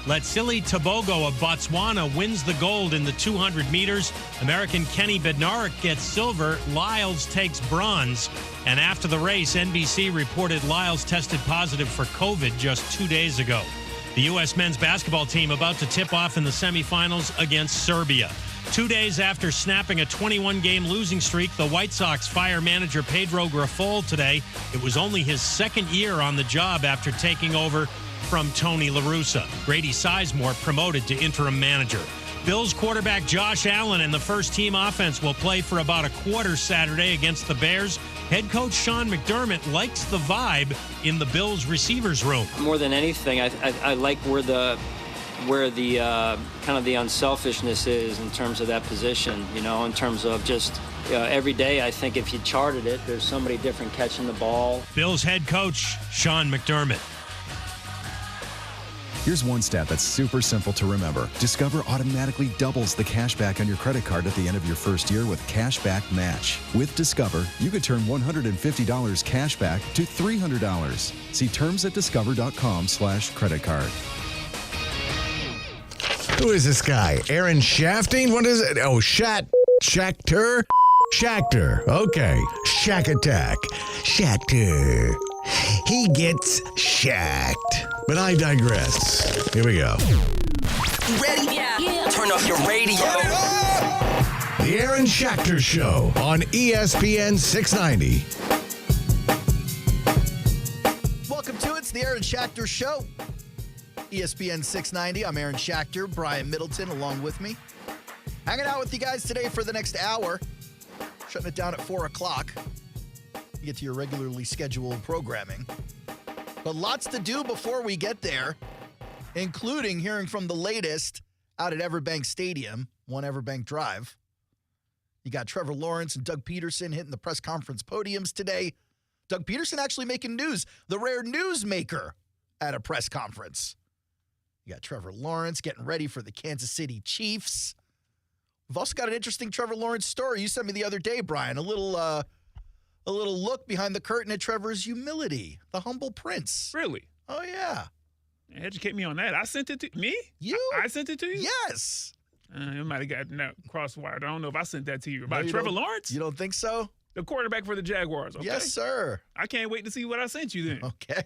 Letsili Tebogo of Botswana wins the gold in the 200 meters. American Kenny Bednarik gets silver. Lyles takes bronze. And after the race, NBC reported Lyles tested positive for COVID just 2 days ago. The U.S. men's basketball team about to tip off in the semifinals against Serbia. 2 days after snapping a 21-game losing streak, the White Sox fire manager Pedro Grifol today. It was only his second year on the job after taking over from Tony La Russa. Grady Sizemore promoted to interim manager. Bills quarterback Josh Allen and the first-team offense will play for about a quarter Saturday against the Bears. Head coach Sean McDermott likes the vibe in the Bills receivers room. More than anything, I like where the kind of the unselfishness is in terms of that position, in terms of just every day. I think if you charted it, there's somebody different catching the ball. Bills head coach Sean McDermott. Here's one stat that's super simple to remember. Discover automatically doubles the cash back on your credit card at the end of your first year with Cashback Match. With Discover, you could turn $150 cash back to $300. See terms at discover.com/credit card. Who is this guy? Aaron Shafting? What is it? Oh, Schachter? Schachter. Okay. Shack Attack. Schachter. He gets shacked. But I digress. Here we go. Ready? Yeah. Turn off your radio. The Aaron Schachter Show on ESPN 690. Welcome to It's the Aaron Schachter Show. ESPN 690. I'm Aaron Schachter. Brian Middleton along with me. Hanging out with you guys today for the next hour. Shutting it down at 4 o'clock. You get to your regularly scheduled programming. But lots to do before we get there, including hearing from the latest out at Everbank Stadium, 1 Everbank Drive. You got Trevor Lawrence and Doug Pederson hitting the press conference podiums today. Doug Pederson actually making news, the rare newsmaker at a press conference. You got Trevor Lawrence getting ready for the Kansas City Chiefs. We've also got an interesting Trevor Lawrence story. You sent me the other day, Brian, a little look behind the curtain at Trevor's humility, the humble prince. Really? Oh, yeah. Educate me on that. I sent it to me? You? I sent it to you? Yes. It might have gotten crosswired. I don't know if I sent that to you. About Trevor Lawrence? You don't think so? The quarterback for the Jaguars. Okay? Yes, sir. I can't wait to see what I sent you then. Okay.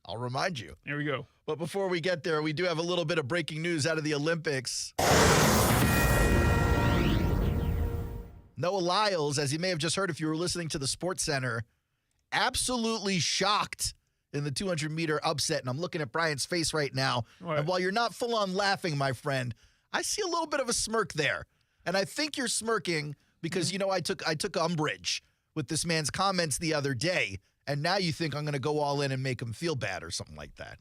I'll remind you. Here we go. But before we get there, we do have a little bit of breaking news out of the Olympics. Noah Lyles, as you may have just heard if you were listening to the Sports Center, absolutely shocked in the 200-meter upset. And I'm looking at Brian's face right now. Right. And while you're not full-on laughing, my friend, I see a little bit of a smirk there. And I think you're smirking because, I took umbrage with this man's comments the other day. And now you think I'm going to go all in and make him feel bad or something like that.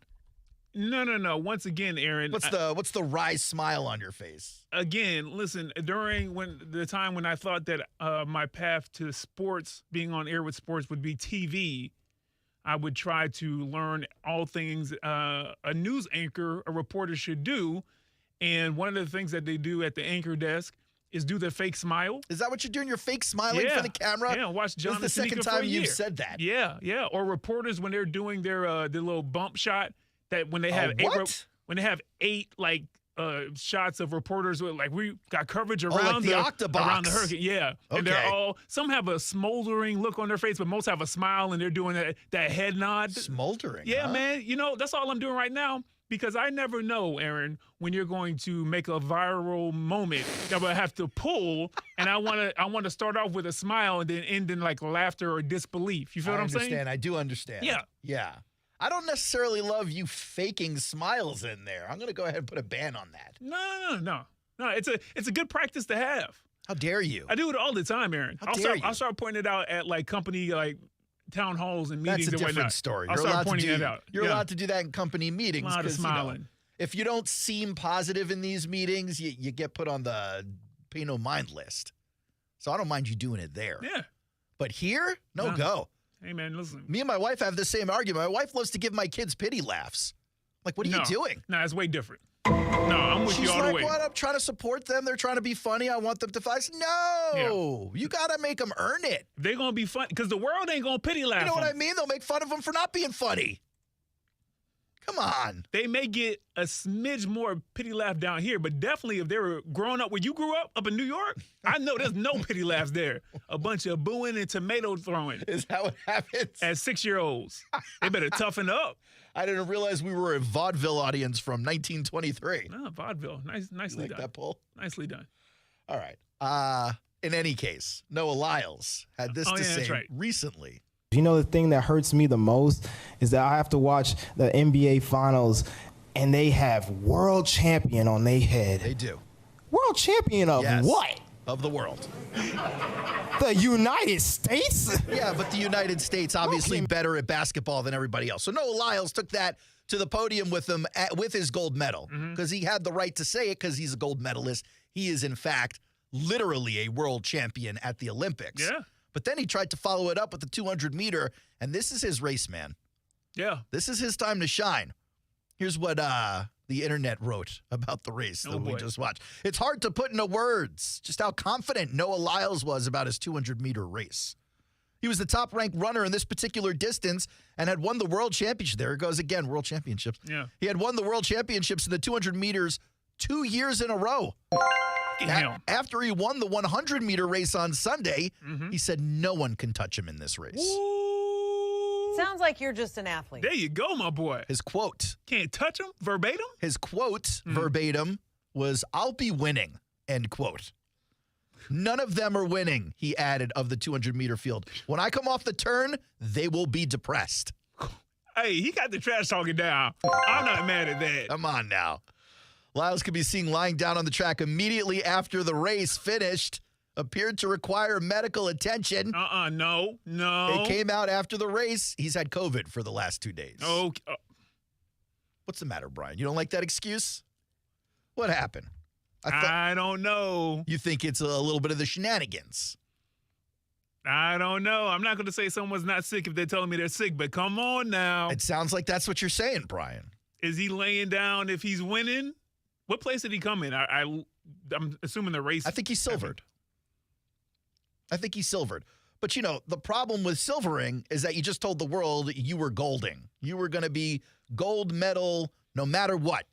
No. Once again, Aaron. What's the wry smile on your face? Again, listen, during the time when I thought that my path to sports, being on air with sports, would be TV, I would try to learn all things a news anchor, a reporter should do. And one of the things that they do at the anchor desk is do the fake smile. Is that what you're doing? You're fake smiling for the camera? Yeah, watch John. This is the second time you've said that. Yeah. Or reporters when they're doing their little bump shot that when they have eight shots of reporters with we got coverage around the octabox. Around the hurricane. Yeah. Okay. And they're some have a smoldering look on their face, but most have a smile and they're doing that head nod. Smoldering. Yeah, huh? man. That's all I'm doing right now. Because I never know, Aaron, when you're going to make a viral moment that I have to pull, and I want to start off with a smile and then end in laughter or disbelief. You feel what I'm saying? I do understand. Yeah. I don't necessarily love you faking smiles in there. I'm going to go ahead and put a ban on that. No. It's a good practice to have. How dare you? I do it all the time, Aaron. I'll start pointing it out at company town halls and meetings. That's a and different whatnot. story. I'll start pointing it out. You're allowed to do that in company meetings. A lot of smiling. If you don't seem positive in these meetings, you get put on the pay no mind list. So I don't mind you doing it there. Yeah. But here, no go. Hey, man, listen. Me and my wife have the same argument. My wife loves to give my kids pity laughs. What are you doing? No, it's way different. No, I'm with you all the way. What? I'm trying to support them. They're trying to be funny. I want them to fight. No, You got to make them earn it. They're going to be funny because the world ain't going to pity laugh. You know what I mean? They'll make fun of them for not being funny. Come on. They may get a smidge more pity laugh down here, but definitely if they were growing up where you grew up in New York, I know there's no pity laughs there. A bunch of booing and tomato throwing. Is that what happens? As 6-year-olds. They better toughen up. I didn't realize we were a vaudeville audience from 1923. No, vaudeville. Nicely done. That poll? Nicely done. All right. In any case, Noah Lyles had this to say recently. You know, the thing that hurts me the most is that I have to watch the NBA Finals, and they have world champion on their head. They do. World champion of what? Of the world. The United States? Yeah, but the United States obviously better at basketball than everybody else. So Noah Lyles took that to the podium with him with his gold medal because he had the right to say it because he's a gold medalist. He is, in fact, literally a world champion at the Olympics. Yeah. But then he tried to follow it up with the 200-meter, and this is his race, man. Yeah. This is his time to shine. Here's what the internet wrote about the race that we just watched. It's hard to put into words just how confident Noah Lyles was about his 200-meter race. He was the top-ranked runner in this particular distance and had won the world championship. There it goes again, world championships. Yeah. He had won the world championships in the 200 meters 2 years in a row. After he won the 100-meter race on Sunday, he said no one can touch him in this race. Ooh. Sounds like you're just an athlete. There you go, my boy. His quote. Can't touch him verbatim? His quote verbatim was, "I'll be winning," end quote. None of them are winning, he added, of the 200-meter field. When I come off the turn, they will be depressed. Hey, he got the trash talking down. I'm not mad at that. Come on now. Lyles could be seen lying down on the track immediately after the race finished. Appeared to require medical attention. No. It came out after the race. He's had COVID for the last 2 days. Okay. What's the matter, Brian? You don't like that excuse? What happened? I don't know. You think it's a little bit of the shenanigans? I don't know. I'm not going to say someone's not sick if they're telling me they're sick, but come on now. It sounds like that's what you're saying, Brian. Is he laying down if he's winning? What place did he come in? I'm assuming the race. I think he's silvered. But, you know, the problem with silvering is that you just told the world you were golding. You were going to be gold medal no matter what.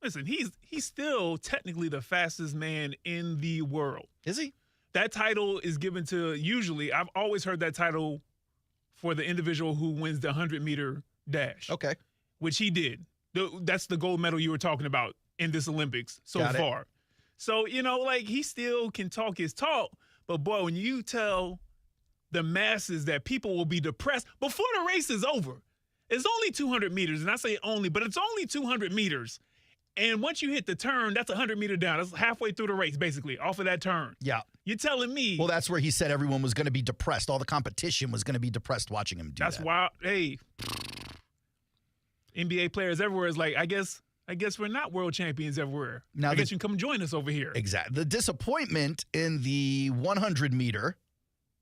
Listen, he's still technically the fastest man in the world. Is he? That title is given to, usually, I've always heard that title for the individual who wins the 100-meter dash. Okay. Which he did. That's the gold medal you were talking about in this Olympics so far. So, you know, like, he still can talk his talk, but, boy, when you tell the masses that people will be depressed before the race is over, it's only 200 meters, and I say only, but it's only 200 meters. And once you hit the turn, that's 100 meter down. That's halfway through the race, basically, off of that turn. Yeah. You're telling me. Well, that's where he said everyone was going to be depressed. All the competition was going to be depressed watching him do that. That's wild. Hey, NBA players everywhere is like, I guess we're not world champions everywhere. Now I guess you can come join us over here. Exactly. The disappointment in the 100 meter,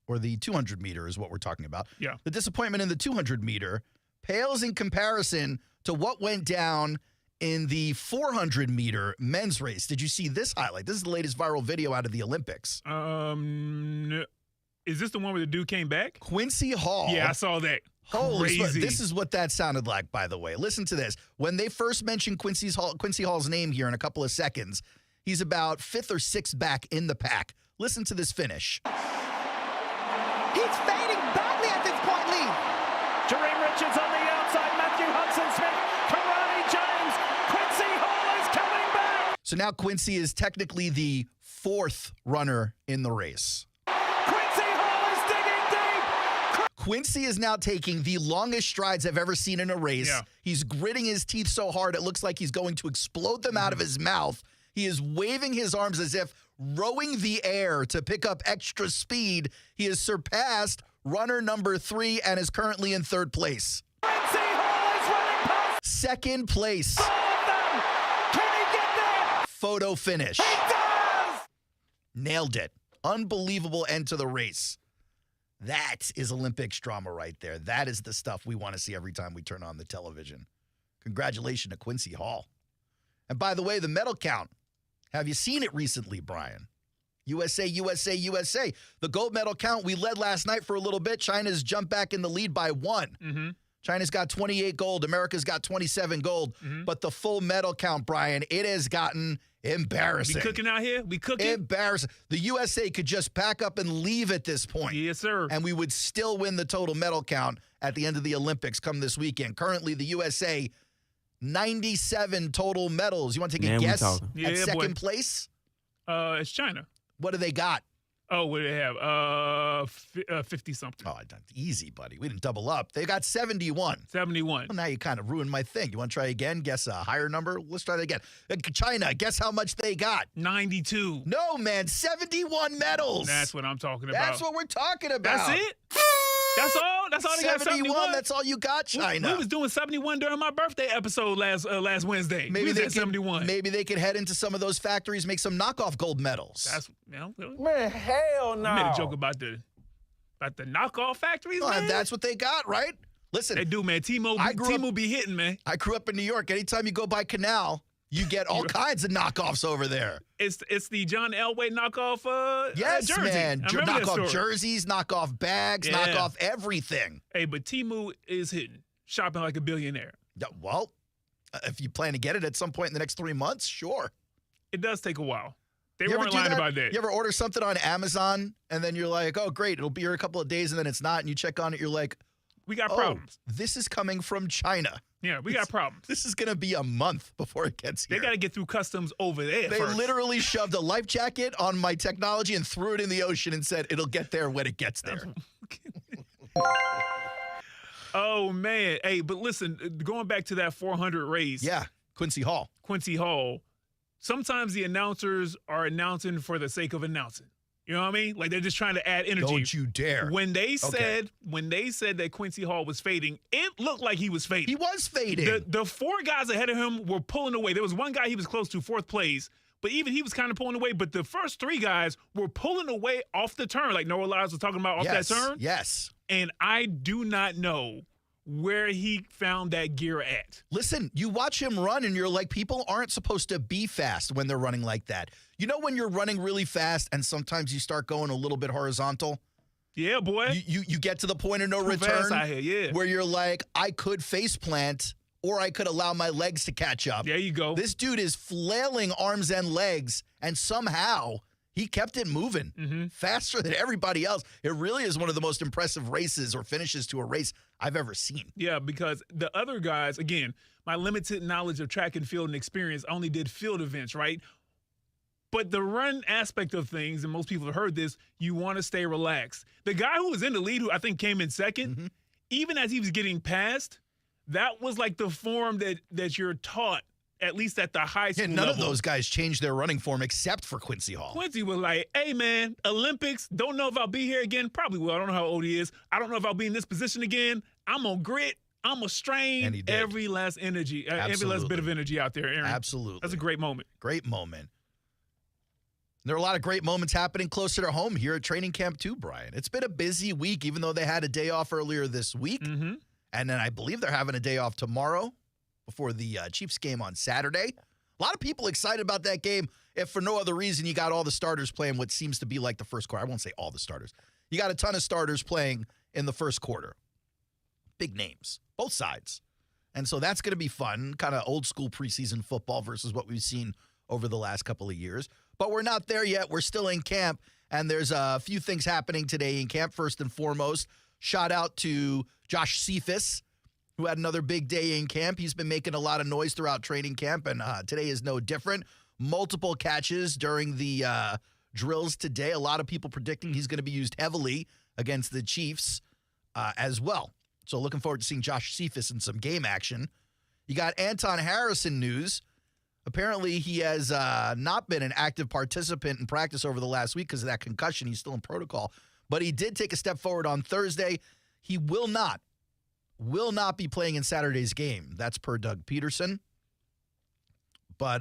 or the 200 meter is what we're talking about. Yeah. The disappointment in the 200 meter pales in comparison to what went down in the 400 meter men's race. Did you see this highlight? This is the latest viral video out of the Olympics. No. Is this the one where the dude came back? Quincy Hall. Yeah, I saw that. Crazy. This is what that sounded like, by the way. Listen to this. When they first mentioned Quincy Hall's name here in a couple of seconds, he's about 5th or 6th back in the pack. Listen to this finish. He's fading badly at this point, Lee. Jareem Richards on the outside. Matthew Hudson-Smith. Karani James. Quincy Hall is coming back. So now Quincy is technically the 4th runner in the race. Quincy is now taking the longest strides I've ever seen in a race. Yeah. He's gritting his teeth so hard it looks like he's going to explode them out of his mouth. He is waving his arms as if rowing the air to pick up extra speed. He has surpassed runner number 3 and is currently in 3rd place. Quincy Hall is running past. 2nd place. Can he get there? Photo finish. He does! Nailed it. Unbelievable end to the race. That is Olympics drama right there. That is the stuff we want to see every time we turn on the television. Congratulations to Quincy Hall. And by the way, the medal count. Have you seen it recently, Brian? USA, USA, USA. The gold medal count, we led last night for a little bit. China's jumped back in the lead by 1. China's got 28 gold. America's got 27 gold. But the full medal count, Brian, it has gotten embarrassing. We cooking out here? We cooking? Embarrassing. The USA could just pack up and leave at this point. Yes, sir. And we would still win the total medal count at the end of the Olympics come this weekend. Currently, the USA, 97 total medals. You want to take a guess at second place? It's China. What do they got? Oh, what do they have? 50-something. Oh, easy, buddy. We didn't double up. They got 71. 71. Well, now you kind of ruined my thing. You want to try again? Guess a higher number? Let's try it again. China, guess how much they got? 92. No, man. 71 medals. That's what I'm talking about. That's what we're talking about. That's it? That's all? That's all they got, 71? That's all you got, China. We was doing 71 during my birthday episode last Wednesday. Maybe we was at 71. Maybe they could head into some of those factories, make some knockoff gold medals. That's, Man, hell no. You made a joke about the knockoff factories, man. That's what they got, right? Listen. They do, man. Timo be hitting, man. I grew up in New York. Anytime you go by Canal, you get all kinds of knockoffs over there. It's the John Elway knockoff yes, jersey. man. Knockoff jerseys, jerseys, knockoff bags, knockoff everything. Hey, but Timo is hitting, shopping like a billionaire. Yeah, well, if you plan to get it at some point in the next 3 months, sure. It does take a while. They weren't lying about that. You ever order something on Amazon and then you're like, oh, great, it'll be here a couple of days, and then it's not, and you check on it, you're like, we got problems. This is coming from China. Yeah, we got problems. This is going to be a month before it gets here. They got to get through customs over there first. Literally shoved a life jacket on my technology and threw it in the ocean and said, it'll get there when it gets there. Oh, man. Hey, but listen, going back to that 400 race. Yeah, Quincy Hall. Sometimes the announcers are announcing for the sake of announcing. You know what I mean? Like, they're just trying to add energy. Don't you dare. When they said that Quincy Hall was fading, it looked like he was fading. He was fading. The four guys ahead of him were pulling away. There was one guy he was close to, fourth place, but even he was kind of pulling away. But the first three guys were pulling away off the turn, like Noah Lyles was talking about off that turn. Yes. And I do not know where he found that gear at. Listen, you watch him run and you're like, people aren't supposed to be fast when they're running like that. You know when you're running really fast and sometimes you start going a little bit horizontal? Yeah, boy. You get to the point of no Too return fast out here, yeah. where you're like, I could face plant or I could allow my legs to catch up. There you go. This dude is flailing arms and legs, and somehow he kept it moving faster than everybody else. It really is one of the most impressive races or finishes to a race I've ever seen. Yeah, because the other guys, again, my limited knowledge of track and field and experience, I only did field events, right? But the run aspect of things, and most people have heard this, you want to stay relaxed. The guy who was in the lead, who I think came in second, even as he was getting past, that was like the form that you're taught, at least at the high school level. None of those guys changed their running form except for Quincy Hall. Quincy was like, hey, man, Olympics, don't know if I'll be here again. Probably will. I don't know how old he is. I don't know if I'll be in this position again. I'm going to grit. I'm going to strain every last energy, every last bit of energy out there, Aaron. Absolutely. That's a great moment. Great moment. There are a lot of great moments happening closer to home here at training camp too, Brian. It's been a busy week, even though they had a day off earlier this week. And then I believe they're having a day off tomorrow before the Chiefs game on Saturday. A lot of people excited about that game, if for no other reason you got all the starters playing what seems to be like the first quarter. I won't say all the starters. You got a ton of starters playing in the first quarter. Big names, both sides. And so that's going to be fun, kind of old school preseason football versus what we've seen over the last couple of years. But we're not there yet. We're still in camp, and there's a few things happening today in camp. First and foremost, shout out to Josh Cephas, who had another big day in camp. He's been making a lot of noise throughout training camp, and today is no different. Multiple catches during the drills today. A lot of people predicting he's going to be used heavily against the Chiefs as well. So looking forward to seeing Josh Cephas in some game action. You got Anton Harrison news. Apparently, he has not been an active participant in practice over the last week because of that concussion. He's still in protocol. But he did take a step forward on Thursday. He will not be playing in Saturday's game. That's per Doug Pederson. But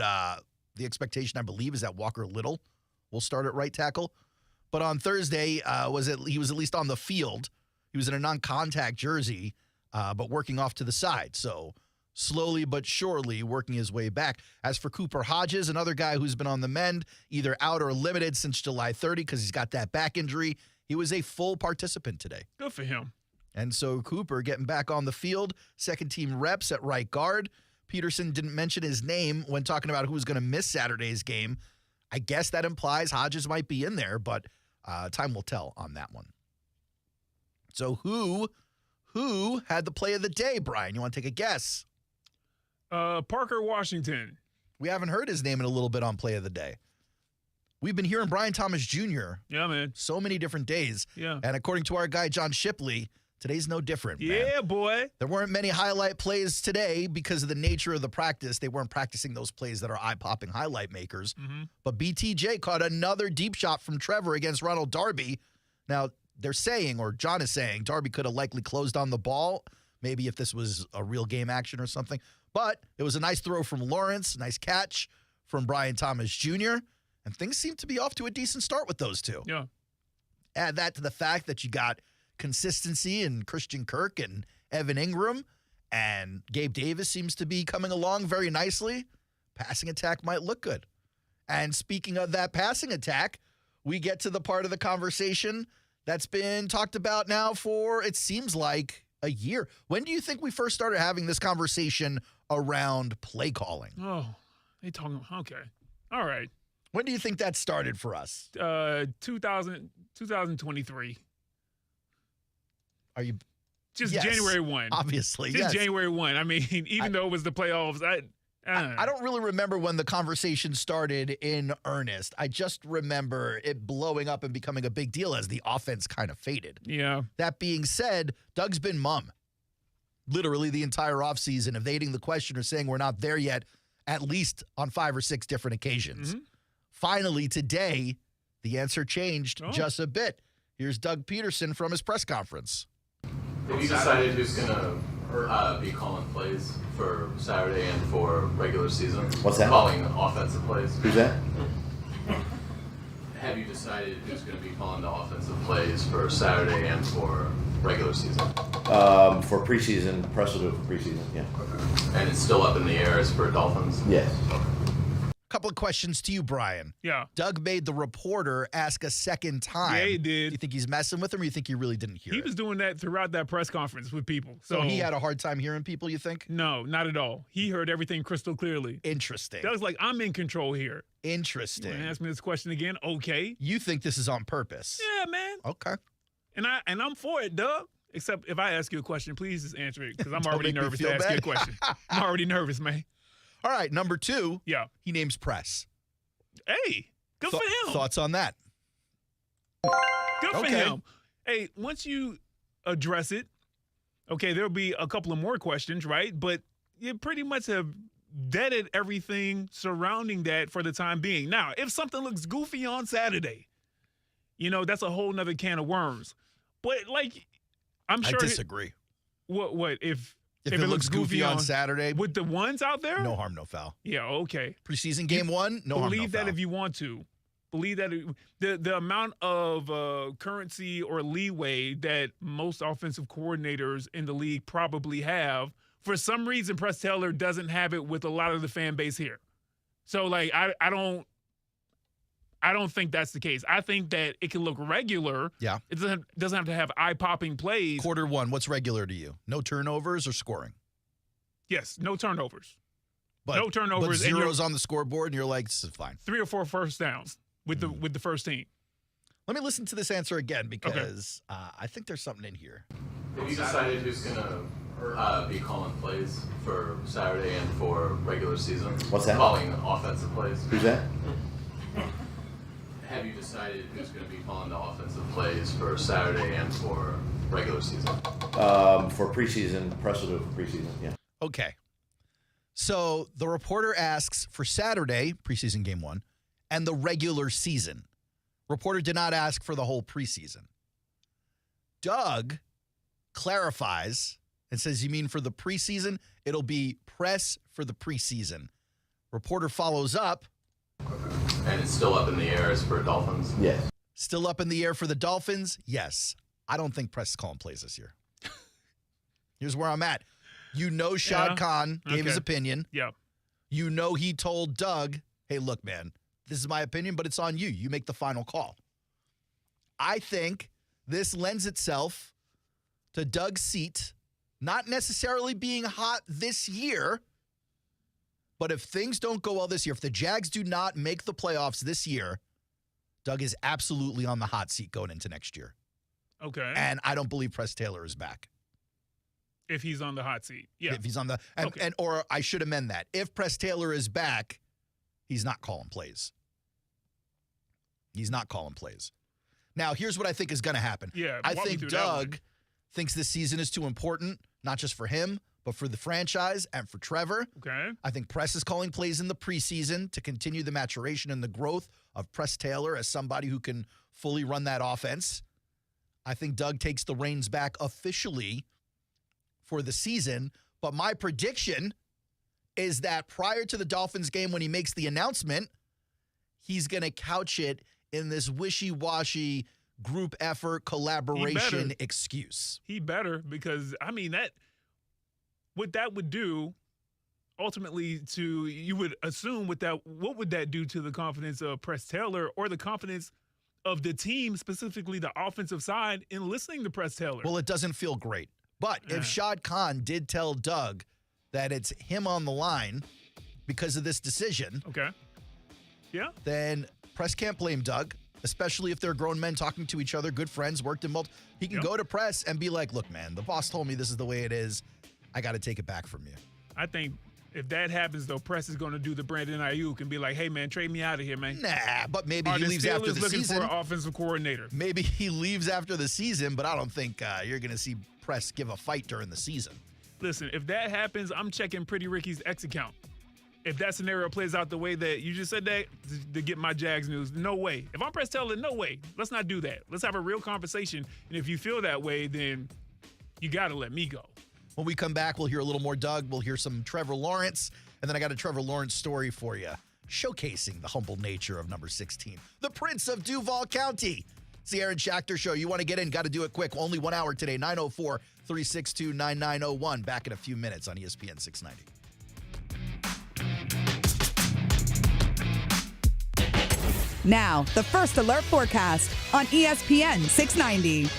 the expectation, I believe, is that Walker Little will start at right tackle. But on Thursday, he was at least on the field. He was in a non-contact jersey, but working off to the side. So slowly but surely working his way back. As for Cooper Hodges, another guy who's been on the mend, either out or limited since July 30 because he's got that back injury, he was a full participant today. Good for him. And so Cooper getting back on the field, second-team reps at right guard. Pederson didn't mention his name when talking about who was going to miss Saturday's game. I guess that implies Hodges might be in there, but time will tell on that one. So who had the play of the day, Brian? You want to take a guess? Parker Washington. We haven't heard his name in a little bit on play of the day. We've been hearing Brian Thomas Jr. Yeah, man. So many different days. Yeah. And according to our guy, John Shipley, today's no different, man. Yeah, boy. There weren't many highlight plays today because of the nature of the practice. They weren't practicing those plays that are eye-popping highlight makers. Mm-hmm. But BTJ caught another deep shot from Trevor against Ronald Darby. Now, they're saying, or John is saying, Darby could have likely closed on the ball, maybe if this was a real game action or something. But it was a nice throw from Lawrence, nice catch from Brian Thomas Jr., and things seem to be off to a decent start with those two. Yeah. Add that to the fact that you got consistency in Christian Kirk and Evan Ingram, and Gabe Davis seems to be coming along very nicely. Passing attack might look good. And speaking of that passing attack, we get to the part of the conversation that's been talked about now for, it seems like, a year. When do you think we first started having this conversation around play calling? Oh, they talking. Okay. All right. When do you think that started for us? 2023. Are you just yes, January 1? Obviously, just yes. January 1. I mean, even though it was the playoffs, I don't really remember when the conversation started in earnest. I just remember it blowing up and becoming a big deal as the offense kind of faded. Yeah. That being said, Doug's been mum literally the entire offseason, evading the question or saying we're not there yet, at least on 5 or 6 different occasions. Mm-hmm. Finally, today, the answer changed just a bit. Here's Doug Pederson from his press conference. Have you decided who's going to be calling plays for Saturday and for regular season? What's that? Calling offensive plays. Who's that? Have you decided who's going to be calling the offensive plays for Saturday and for regular season? For preseason, press will do it for preseason, yeah. Okay. And it's still up in the air as for Dolphins? Yes. Okay. Couple of questions to you, Brian. Yeah. Doug made the reporter ask a second time. Yeah, he did. You think he's messing with him, or you think he really didn't hear it? He was doing that throughout that press conference with people. So he had a hard time hearing people, you think? No, not at all. He heard everything crystal clearly. Interesting. Doug's like, I'm in control here. Interesting. You want to ask me this question again? Okay. You think this is on purpose? Yeah, man. Okay. And I'm for it, Doug. Except if I ask you a question, please just answer it, because I'm already make me nervous to feel ask you a bad. question. I'm already nervous, man. All right, number 2. Yeah. He names press. Hey, good for him. Thoughts on that? Good for him. Hey, once you address it, okay, there'll be a couple of more questions, right? But you pretty much have deaded everything surrounding that for the time being. Now, if something looks goofy on Saturday, that's a whole nother can of worms. But, like, I'm sure. I disagree. What? If it looks goofy on Saturday. With the ones out there? No harm, no foul. Yeah, okay. Preseason game 1, no harm, no foul. Believe that if you want to. Believe that the amount of currency or leeway that most offensive coordinators in the league probably have, for some reason, Press Taylor doesn't have it with a lot of the fan base here. So, like, I don't think that's the case. I think that it can look regular. Yeah. It doesn't have to have eye-popping plays. Quarter 1, what's regular to you? No turnovers or scoring? Yes, no turnovers. But, no turnovers. But zeros on the scoreboard, and you're like, this is fine. 3 or 4 first downs with the first team. Let me listen to this answer again, because I think there's something in here. Have you decided who's going to be calling plays for Saturday and for regular season? What's that? Calling offensive plays. Who's that? Have you decided who's going to be calling the offensive plays for Saturday and for regular season? For preseason, press will do it for preseason, yeah. Okay. So the reporter asks for Saturday, preseason game 1, and the regular season. Reporter did not ask for the whole preseason. Doug clarifies and says, you mean for the preseason? It'll be press for the preseason. Reporter follows up. And it's still up in the air as for Dolphins? Yes. Still up in the air for the Dolphins? Yes. I don't think press is calling plays this year. Here's where I'm at. Shad Khan gave his opinion. Yeah. He told Doug, hey, look, man, this is my opinion, but it's on you. You make the final call. I think this lends itself to Doug's seat, not necessarily being hot this year, but if things don't go well this year, if the Jags do not make the playoffs this year, Doug is absolutely on the hot seat going into next year. Okay. And I don't believe Press Taylor is back. If he's on the hot seat. Yeah. If he's on the or I should amend that. If Press Taylor is back, he's not calling plays. He's not calling plays. Now, here's what I think is going to happen. Yeah, I think Doug thinks this season is too important, not just for him, but for the franchise and for Trevor. Okay. I think Press is calling plays in the preseason to continue the maturation and the growth of Press Taylor as somebody who can fully run that offense. I think Doug takes the reins back officially for the season, but my prediction is that prior to the Dolphins game when he makes the announcement, he's going to couch it in this wishy-washy group effort collaboration excuse. He better, because I mean what that would do ultimately to, you would assume what would that do to the confidence of Press Taylor or the confidence of the team, specifically the offensive side, in listening to Press Taylor? Well, it doesn't feel great. But if Shad Khan did tell Doug that it's him on the line because of this decision, okay, yeah, then Press can't blame Doug, especially if they're grown men talking to each other, good friends, worked in multiple. He can go to Press and be like, look, man, the boss told me this is the way it is. I got to take it back from you. I think if that happens, though, Press is going to do the Brandon Ayuk and be like, hey, man, trade me out of here, man. Nah, but maybe he leaves after the looking season. For an offensive coordinator. Maybe he leaves after the season, but I don't think you're going to see Press give a fight during the season. Listen, if that happens, I'm checking Pretty Ricky's X account. If that scenario plays out the way that you just said that, to get my Jags news, no way. If I'm Press Taylor, no way. Let's not do that. Let's have a real conversation. And if you feel that way, then you got to let me go. When we come back, we'll hear a little more Doug. We'll hear some Trevor Lawrence. And then I got a Trevor Lawrence story for you, showcasing the humble nature of number 16, the Prince of Duval County. It's the Aaron Schachter Show. You want to get in, got to do it quick. Only 1 hour today, 904-362-9901. Back in a few minutes on ESPN 690. Now, the First Alert forecast on ESPN 690.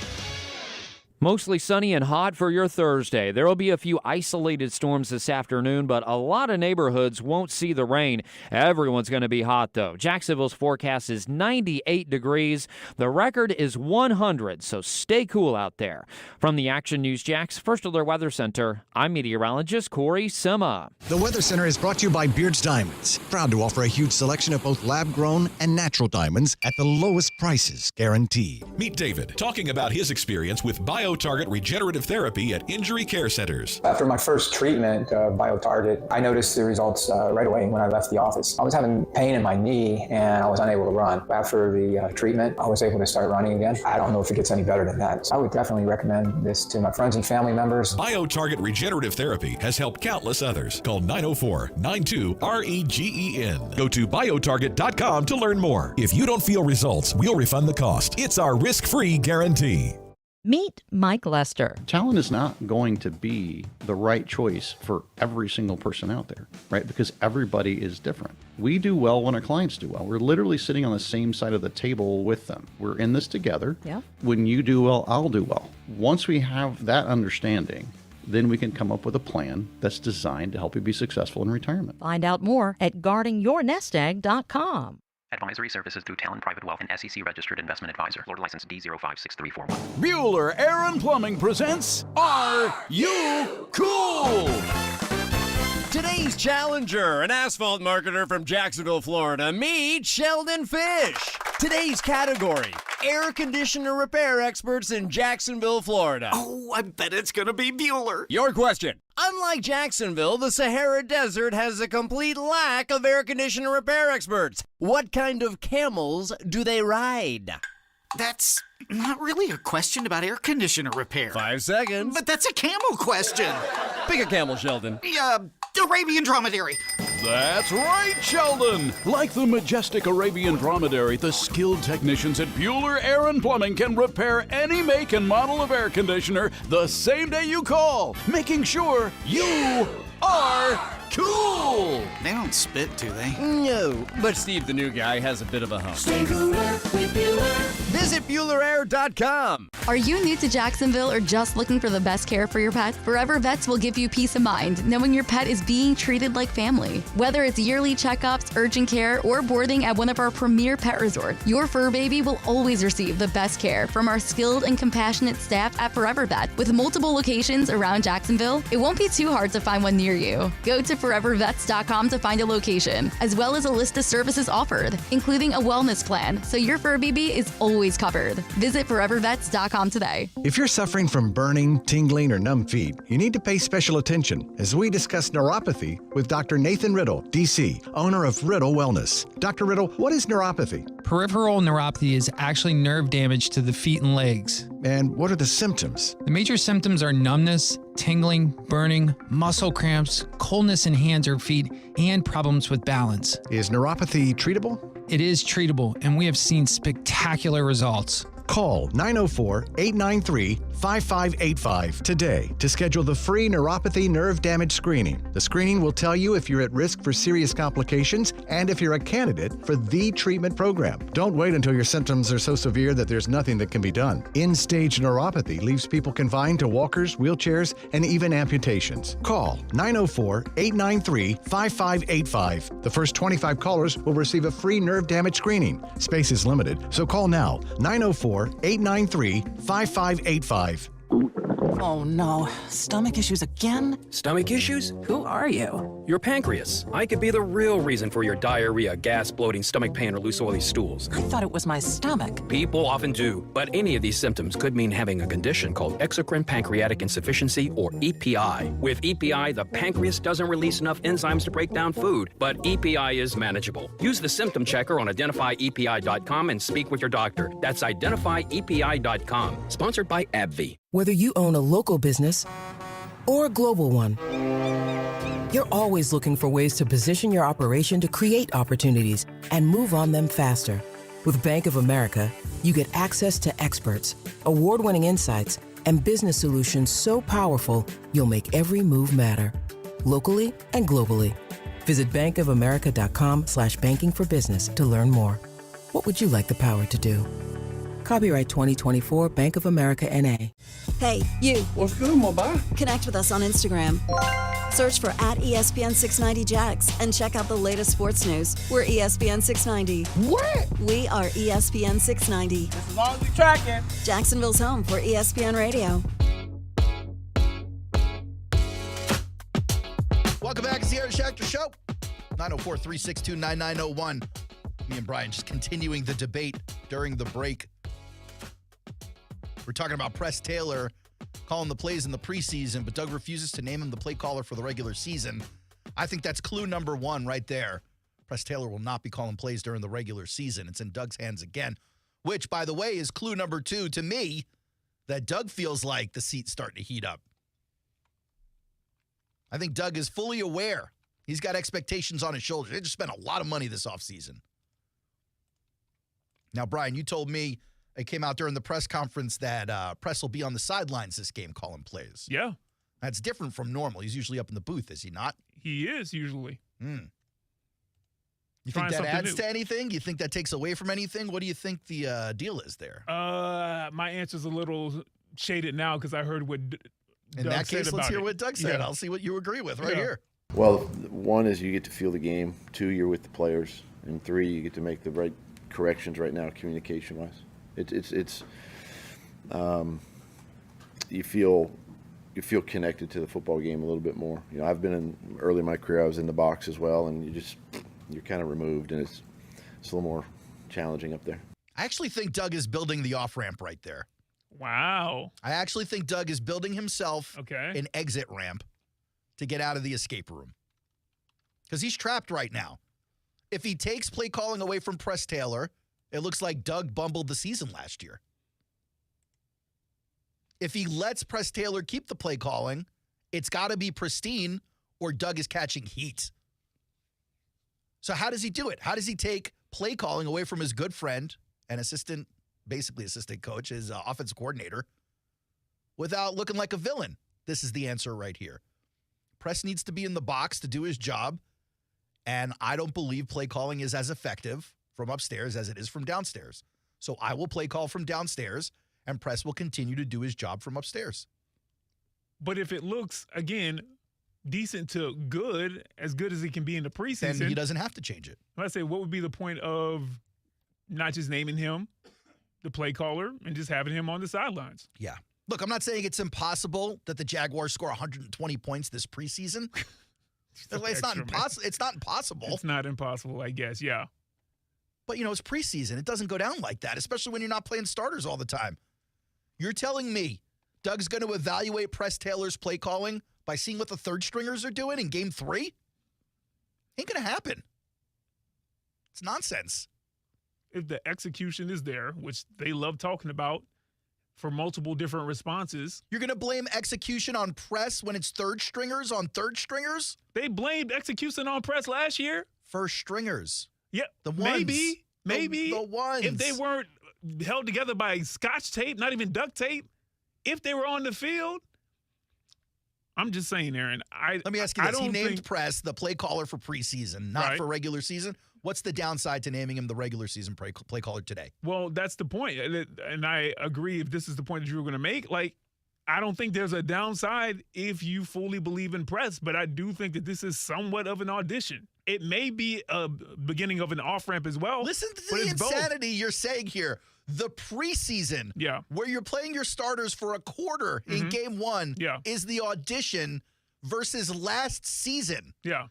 Mostly sunny and hot for your Thursday. There will be a few isolated storms this afternoon, but a lot of neighborhoods won't see the rain. Everyone's going to be hot, though. Jacksonville's forecast is 98 degrees. The record is 100, so stay cool out there. From the Action News Jax First Alert Weather Center, I'm meteorologist Corey Sima. The Weather Center is brought to you by Beards Diamonds, proud to offer a huge selection of both lab-grown and natural diamonds at the lowest prices guaranteed. Meet David, talking about his experience with BioTarget Regenerative Therapy at Injury Care Centers. After my first treatment of BioTarget, I noticed the results right away when I left the office. I was having pain in my knee and I was unable to run. After the treatment, I was able to start running again. I don't know if it gets any better than that. So I would definitely recommend this to my friends and family members. BioTarget Regenerative Therapy has helped countless others. Call 904-92-REGEN. Go to biotarget.com to learn more. If you don't feel results, we'll refund the cost. It's our risk-free guarantee. Meet Mike Lester. Talent is not going to be the right choice for every single person out there, right? Because everybody is different. We do well when our clients do well. We're literally sitting on the same side of the table with them. We're in this together. Yeah. When you do well, I'll do well. Once we have that understanding, then we can come up with a plan that's designed to help you be successful in retirement. Find out more at guardingyournestegg.com. Advisory services through Talon Private Wealth and SEC Registered Investment Advisor. Florida license D056341. Bueller Aaron Plumbing presents Are You Cool? Today's challenger, an asphalt marketer from Jacksonville, Florida. Meet Sheldon Fish. Today's category, air conditioner repair experts in Jacksonville, Florida. Oh, I bet it's going to be Bueller. Your question. Unlike Jacksonville, the Sahara Desert has a complete lack of air conditioner repair experts. What kind of camels do they ride? That's not really a question about air conditioner repair. 5 seconds. But that's a camel question. Pick a camel, Sheldon. Arabian dromedary. That's right, Sheldon. Like the majestic Arabian dromedary, the skilled technicians at Bueller Air and Plumbing can repair any make and model of air conditioner the same day you call, making sure you are Cool! They don't spit, do they? No, but Steve, the new guy, has a bit of a hump. Stay cooler with Bueller. Visit BuellerAir.com. Are you new to Jacksonville or just looking for the best care for your pet? Forever Vets will give you peace of mind knowing your pet is being treated like family. Whether it's yearly checkups, urgent care, or boarding at one of our premier pet resorts, your fur baby will always receive the best care from our skilled and compassionate staff at Forever Vet. With multiple locations around Jacksonville, it won't be too hard to find one near you. Go to forevervets.com to find a location, as well as a list of services offered, including a wellness plan, so your fur baby is always covered. Visit forevervets.com today. If you're suffering from burning, tingling, or numb feet, you need to pay special attention as we discuss neuropathy with Dr. Nathan Riddle, DC, owner of Riddle Wellness. Dr. Riddle, what is neuropathy? Peripheral neuropathy is actually nerve damage to the feet and legs. And what are the symptoms? The major symptoms are numbness, tingling, burning, muscle cramps, coldness in hands or feet, and problems with balance. Is neuropathy treatable? It is treatable, and we have seen spectacular results. Call 904-893-5585 today to schedule the free neuropathy nerve damage screening. The screening will tell you if you're at risk for serious complications and if you're a candidate for the treatment program. Don't wait until your symptoms are so severe that there's nothing that can be done. End-stage neuropathy leaves people confined to walkers, wheelchairs, and even amputations. Call 904-893-5585. The first 25 callers will receive a free nerve damage screening. Space is limited, so call now. 904-893-5585. Oh no, stomach issues again? Stomach issues? Who are you? Your pancreas. I could be the real reason for your diarrhea, gas, bloating, stomach pain, or loose oily stools. I thought it was my stomach. People often do, but any of these symptoms could mean having a condition called exocrine pancreatic insufficiency, or EPI. With EPI, the pancreas doesn't release enough enzymes to break down food, but EPI is manageable. Use the symptom checker on identifyepi.com and speak with your doctor. That's identifyepi.com. Sponsored by AbbVie. Whether you own a local business or a global one, you're always looking for ways to position your operation to create opportunities and move on them faster. With Bank of America, you get access to experts, award-winning insights, and business solutions so powerful, you'll make every move matter, locally and globally. Visit bankofamerica.com/banking for business to learn more. What would you like the power to do? Copyright 2024 Bank of America N.A. Hey, you. What's good, Mobile? Connect with us on Instagram. Search for @ESPN690Jax and check out the latest sports news. We're ESPN 690. What? We are ESPN 690. Just as long as you're tracking. Jacksonville's home for ESPN Radio. Welcome back to the Aaron Schachter Show. 904-362-9901. Me and Brian just continuing the debate during the break. We're talking about Press Taylor calling the plays in the preseason, but Doug refuses to name him the play caller for the regular season. I think that's clue number one right there. Press Taylor will not be calling plays during the regular season. It's in Doug's hands again, which, by the way, is clue number two to me that Doug feels like the seat's starting to heat up. I think Doug is fully aware. He's got expectations on his shoulders. They just spent a lot of money this offseason. Now, Brian, you told me it came out during the press conference that Press will be on the sidelines this game calling plays. Yeah. That's different from normal. He's usually up in the booth, is he not? He is usually. You think that adds to anything? You think that takes away from anything? What do you think the deal is there? My answer's a little shaded now because I heard what Doug in that case, let's hear what Doug said. Yeah. I'll see what you agree with right here. Well, one is you get to feel the game. Two, you're with the players. And three, you get to make the right corrections right now, communication-wise. You feel connected to the football game a little bit more. You know, I've been early in my career, I was in the box as well, and you're kind of removed, and it's a little more challenging up there. I actually think Doug is building the off-ramp right there. Wow. I actually think Doug is building himself an exit ramp to get out of the escape room. Because he's trapped right now. If he takes play calling away from Press Taylor, it looks like Doug bumbled the season last year. If he lets Press Taylor keep the play calling, it's got to be pristine or Doug is catching heat. So how does he do it? How does he take play calling away from his good friend and assistant coach, his offensive coordinator, without looking like a villain? This is the answer right here. Press needs to be in the box to do his job, and I don't believe play calling is as effective from upstairs as it is from downstairs. So I will play call from downstairs, and Press will continue to do his job from upstairs. But if it looks, again, decent to good as it can be in the preseason, then he doesn't have to change it. I say, what would be the point of not just naming him the play caller and just having him on the sidelines? Yeah. Look, I'm not saying it's impossible that the Jaguars score 120 points this preseason. It's not impossible. It's not impossible. It's not impossible, I guess, yeah. But, it's preseason. It doesn't go down like that, especially when you're not playing starters all the time. You're telling me Doug's going to evaluate Press Taylor's play calling by seeing what the third stringers are doing in game 3? Ain't going to happen. It's nonsense. If the execution is there, which they love talking about for multiple different responses. You're going to blame execution on Press when it's third stringers on third stringers? They blamed execution on Press last year. First stringers. Yeah, the ones. Maybe the ones. If they weren't held together by scotch tape, not even duct tape, if they were on the field, I'm just saying, Aaron. Let me ask you this. He named Press the play caller for preseason, not for regular season. What's the downside to naming him the regular season play caller today? Well, that's the point. And I agree if this is the point that you were going to make. Like, I don't think there's a downside if you fully believe in Press, but I do think that this is somewhat of an audition. It may be a beginning of an off-ramp as well. Listen to the insanity you're saying here. The preseason, where you're playing your starters for a quarter in game 1, is the audition versus last season. Yeah.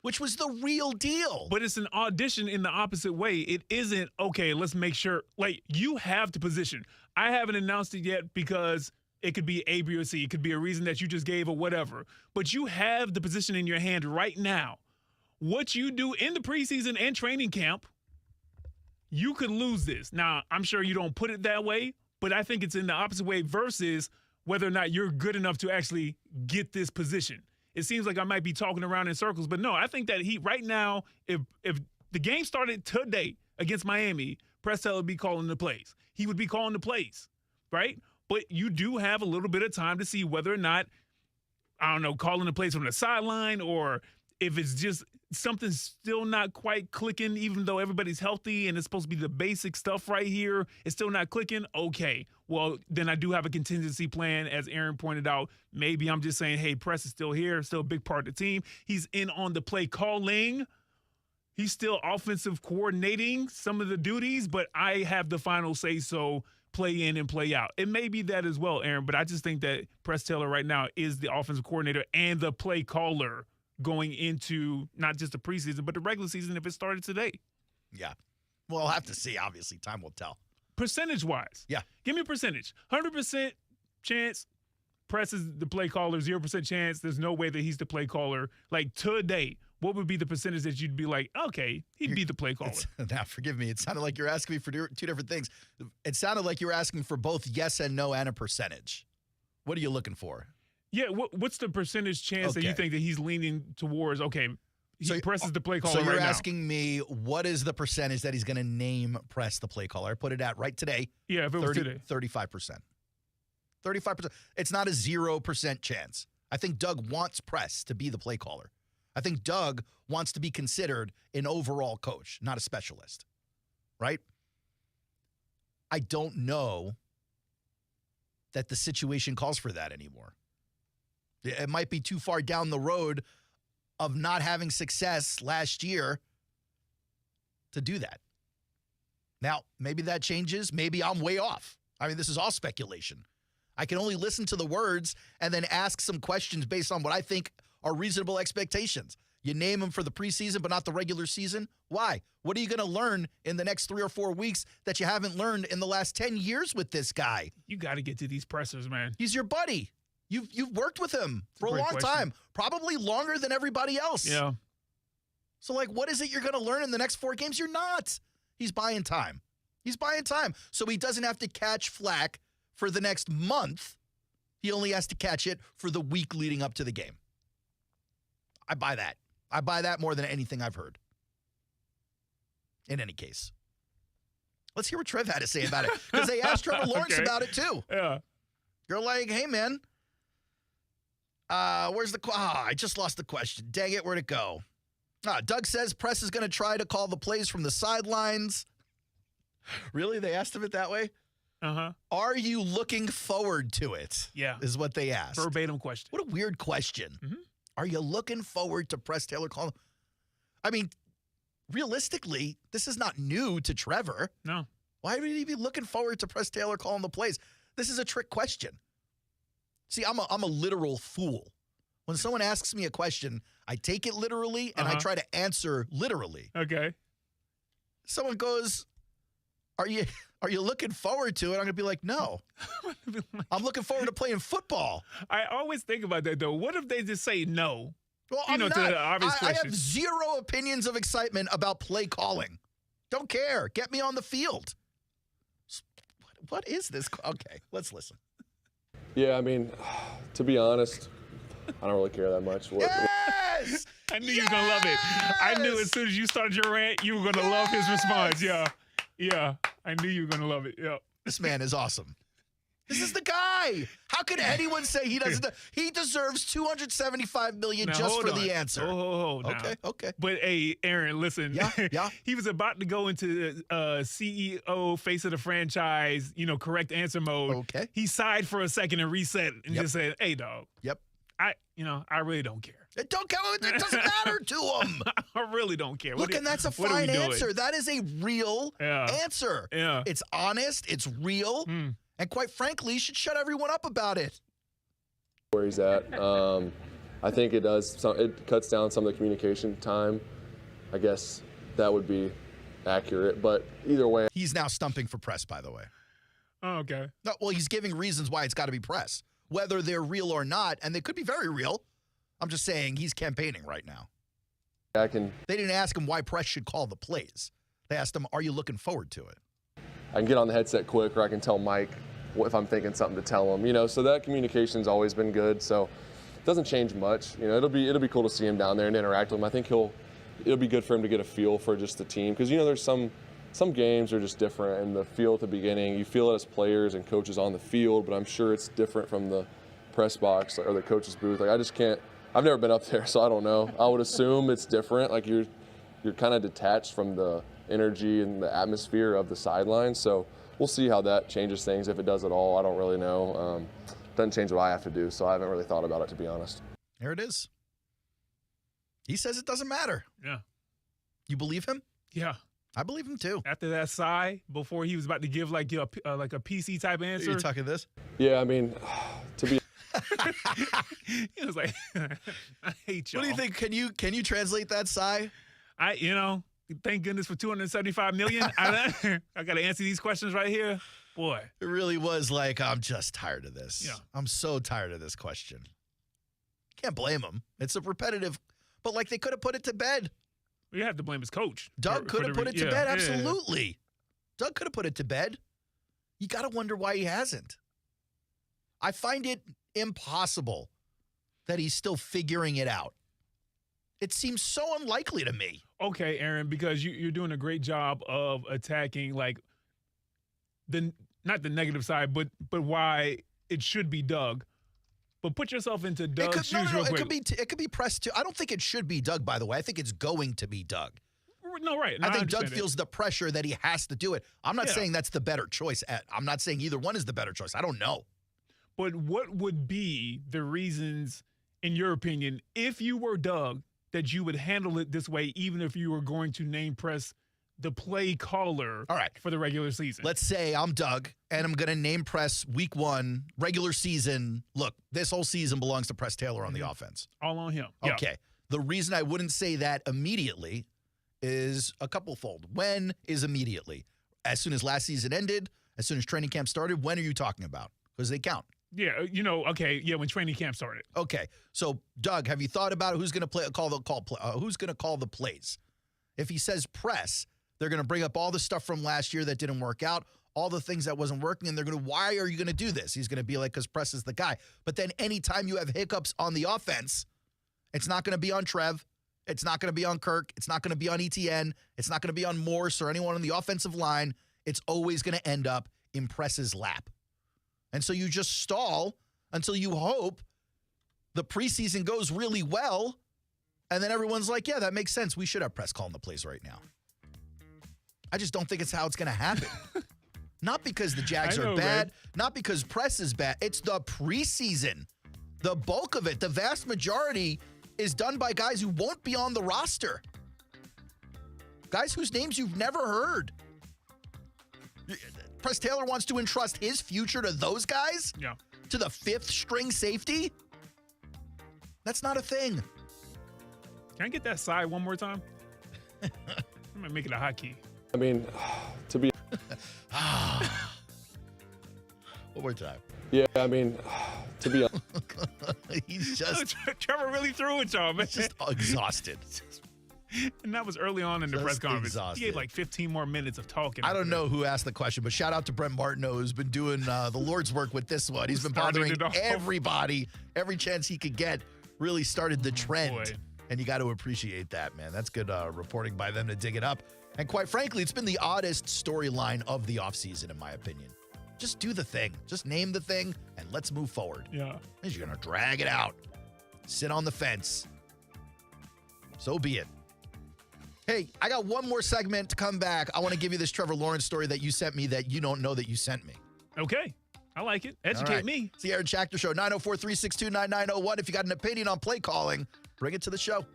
Which was the real deal. But it's an audition in the opposite way. It isn't, okay, let's make sure. Like, you have the position. I haven't announced it yet because it could be A, B, or C. It could be a reason that you just gave or whatever. But you have the position in your hand right now. What you do in the preseason and training camp, you could lose this. Now, I'm sure you don't put it that way, but I think it's in the opposite way versus whether or not you're good enough to actually get this position. It seems like I might be talking around in circles, but no, I think that right now, if the game started today against Miami, Press Taylor would be calling the plays. He would be calling the plays, right? But you do have a little bit of time to see whether or not, I don't know, calling the plays from the sideline or if it's just something's still not quite clicking, even though everybody's healthy and it's supposed to be the basic stuff right here, it's still not clicking. Okay, well, then I do have a contingency plan, as Aaron pointed out. Maybe I'm just saying, hey, Press is still here, still a big part of the team. He's in on the play calling. He's still offensive coordinating some of the duties, but I have the final say so, play in and play out. It may be that as well, Aaron, but I just think that Press Taylor right now is the offensive coordinator and the play caller going into not just the preseason, but the regular season if it started today. Yeah. Well, I'll have to see. Obviously, time will tell. Percentage-wise. Yeah. Give me a percentage. 100% chance Press is the play caller, 0% chance there's no way that he's the play caller. Like, today, what would be the percentage that you'd be like, okay, he'd be the play caller? Now, forgive me. It sounded like you're asking me for two different things. It sounded like you were asking for both yes and no and a percentage. What are you looking for? Yeah, what's the percentage chance that you think that he's leaning towards, okay, he presses the play caller right now? So you're asking me what is the percentage that he's going to name Press the play caller? I put it at right today. Yeah, if it was today. 35%. 35%. It's not a 0% chance. I think Doug wants Press to be the play caller. I think Doug wants to be considered an overall coach, not a specialist, right? I don't know that the situation calls for that anymore. It might be too far down the road of not having success last year to do that. Now, maybe that changes. Maybe I'm way off. I mean, this is all speculation. I can only listen to the words and then ask some questions based on what I think are reasonable expectations. You name him for the preseason, but not the regular season. Why? What are you going to learn in the next 3 or 4 weeks that you haven't learned in the last 10 years with this guy? You got to get to these pressers, man. He's your buddy. You've worked with him for a long time, probably longer than everybody else. Yeah. So, like, what is it you're going to learn in the next 4 games? You're not. He's buying time. He's buying time. So he doesn't have to catch flack for the next month. He only has to catch it for the week leading up to the game. I buy that. I buy that more than anything I've heard. In any case. Let's hear what Trev had to say about it. Because they asked Trevor Lawrence about it, too. Yeah. You're like, hey, man, Where's the I just lost the question. Dang it, where'd it go? Doug says press is going to try to call the plays from the sidelines. Really? They asked him it that way? Uh-huh. Are you looking forward to it? Yeah. Is what they asked. Verbatim question. What a weird question. Mm-hmm. Are you looking forward to Press Taylor calling? I mean, realistically, this is not new to Trevor. No. Why would he be looking forward to Press Taylor calling the plays? This is a trick question. See, I'm a literal fool. When someone asks me a question, I take it literally and I try to answer literally. Okay. Someone goes, Are you looking forward to it? I'm going to be like, no. I'm looking forward to playing football. I always think about that, though. What if they just say no? Well, to the obvious I question. have zero opinions of excitement about play calling. Don't care. Get me on the field. What is this? Okay, let's listen. Yeah, I mean, to be honest, I don't really care that much. Yes! I knew you were going to love it. I knew as soon as you started your rant, you were going to love his response. Yeah. Yeah. I knew you were going to love it. Yeah. This man is awesome. This is the guy. How could anyone say he doesn't? He deserves $275 million now, just for on. the answer. Okay. But hey, Aaron, listen. Yeah. He was about to go into CEO, face of the franchise, correct answer mode. Okay. He sighed for a second and reset and just said, "Hey, dog. Yep. I really don't care. It doesn't matter to him. I really don't care. Look, and that's a fine answer. That is a real answer. Yeah. It's honest. It's real. And quite frankly, you should shut everyone up about it. Where he's at. I think it does. It cuts down some of the communication time. I guess that would be accurate. But either way. He's now stumping for press, by the way. Oh, okay. No, well, he's giving reasons why it's got to be press, whether they're real or not. And they could be very real. I'm just saying he's campaigning right now. They didn't ask him why press should call the plays. They asked him, are you looking forward to it? I can get on the headset quick, or I can tell Mike if I'm thinking something to tell him. So that communication's always been good. So it doesn't change much. It'll be cool to see him down there and interact with him. I think it'll be good for him to get a feel for just the team, because there's some games are just different, and the feel at the beginning, you feel it as players and coaches on the field, but I'm sure it's different from the press box or the coach's booth. Like, I just can't. I've never been up there, so I don't know. I would assume it's different. Like, you're kind of detached from the energy and the atmosphere of the sideline. So we'll see how that changes things, if it does at all. I don't really know. Doesn't change what I have to do, so I haven't really thought about it, to be honest. There it is. He says it doesn't matter. Yeah. You believe him? Yeah. I believe him too. After that sigh, before he was about to give like a PC type answer. Are you talking this? Yeah, I mean, to be. He was like, I hate y'all. What do you think? Can you translate that sigh? Thank goodness for $275 million. I got to answer these questions right here. Boy. It really was like, I'm just tired of this. Yeah. I'm so tired of this question. Can't blame him. It's a repetitive, but like they could have put it to bed. You have to blame his coach. Doug could have put it to bed. Absolutely. Doug could have put it to bed. You got to wonder why he hasn't. I find it impossible that he's still figuring it out. It seems so unlikely to me. Okay, Aaron, because you're doing a great job of attacking like not the negative side, but why it should be Doug. But put yourself into Doug's shoes real quick. It could be pressed too. I don't think it should be Doug, by the way. I think it's going to be Doug. No, right. No, I think Doug feels the pressure that he has to do it. I'm not saying that's the better choice. I'm not saying either one is the better choice. I don't know. But what would be the reasons, in your opinion, if you were Doug, that you would handle it this way, even if you were going to name press the play caller for the regular season? Let's say I'm Doug, and I'm going to name press week 1, regular season. Look, this whole season belongs to Press Taylor on the offense. All on him. Okay. Yeah. The reason I wouldn't say that immediately is a couple-fold. When is immediately? As soon as last season ended? As soon as training camp started? When are you talking about? Because they count. Yeah, when training camp started. Okay, so Doug, have you thought about who's going to who's going to call the plays? If he says press, they're going to bring up all the stuff from last year that didn't work out, all the things that wasn't working, and they're going to, why are you going to do this? He's going to be like, because press is the guy. But then anytime you have hiccups on the offense, it's not going to be on Trev. It's not going to be on Kirk. It's not going to be on ETN. It's not going to be on Morse or anyone on the offensive line. It's always going to end up in Press's lap. And so you just stall until you hope the preseason goes really well, and then everyone's like, yeah, that makes sense. We should have press calling the plays right now. I just don't think it's how it's going to happen. Not because the Jags are bad, not because press is bad. It's the preseason. The bulk of it, the vast majority, is done by guys who won't be on the roster. Guys whose names you've never heard. Press Taylor wants to entrust his future to those guys? Yeah. To the fifth string safety? That's not a thing. Can I get that side one more time? I'm going to make it a hotkey. I mean, to be... One more time. Yeah, I mean, to be... He's just... Trevor really threw it, y'all, man. He's just exhausted. And that was early on in the press conference. Exhausted. He gave like 15 more minutes of talking. I don't know who asked the question, but shout out to Brent Martineau, who's been doing the Lord's work with this one. He's been bothering everybody every chance he could get. Really started the trend. Boy. And you got to appreciate that, man. That's good reporting by them to dig it up. And quite frankly, it's been the oddest storyline of the offseason, in my opinion. Just do the thing. Just name the thing, and let's move forward. Yeah. Because you're going to drag it out. Sit on the fence. So be it. Hey, I got one more segment to come back. I want to give you this Trevor Lawrence story that you sent me that you don't know that you sent me. Okay. I like it. Educate me. It's the Aaron Schachter Show, 904-362-9901. If you got an opinion on play calling, bring it to the show.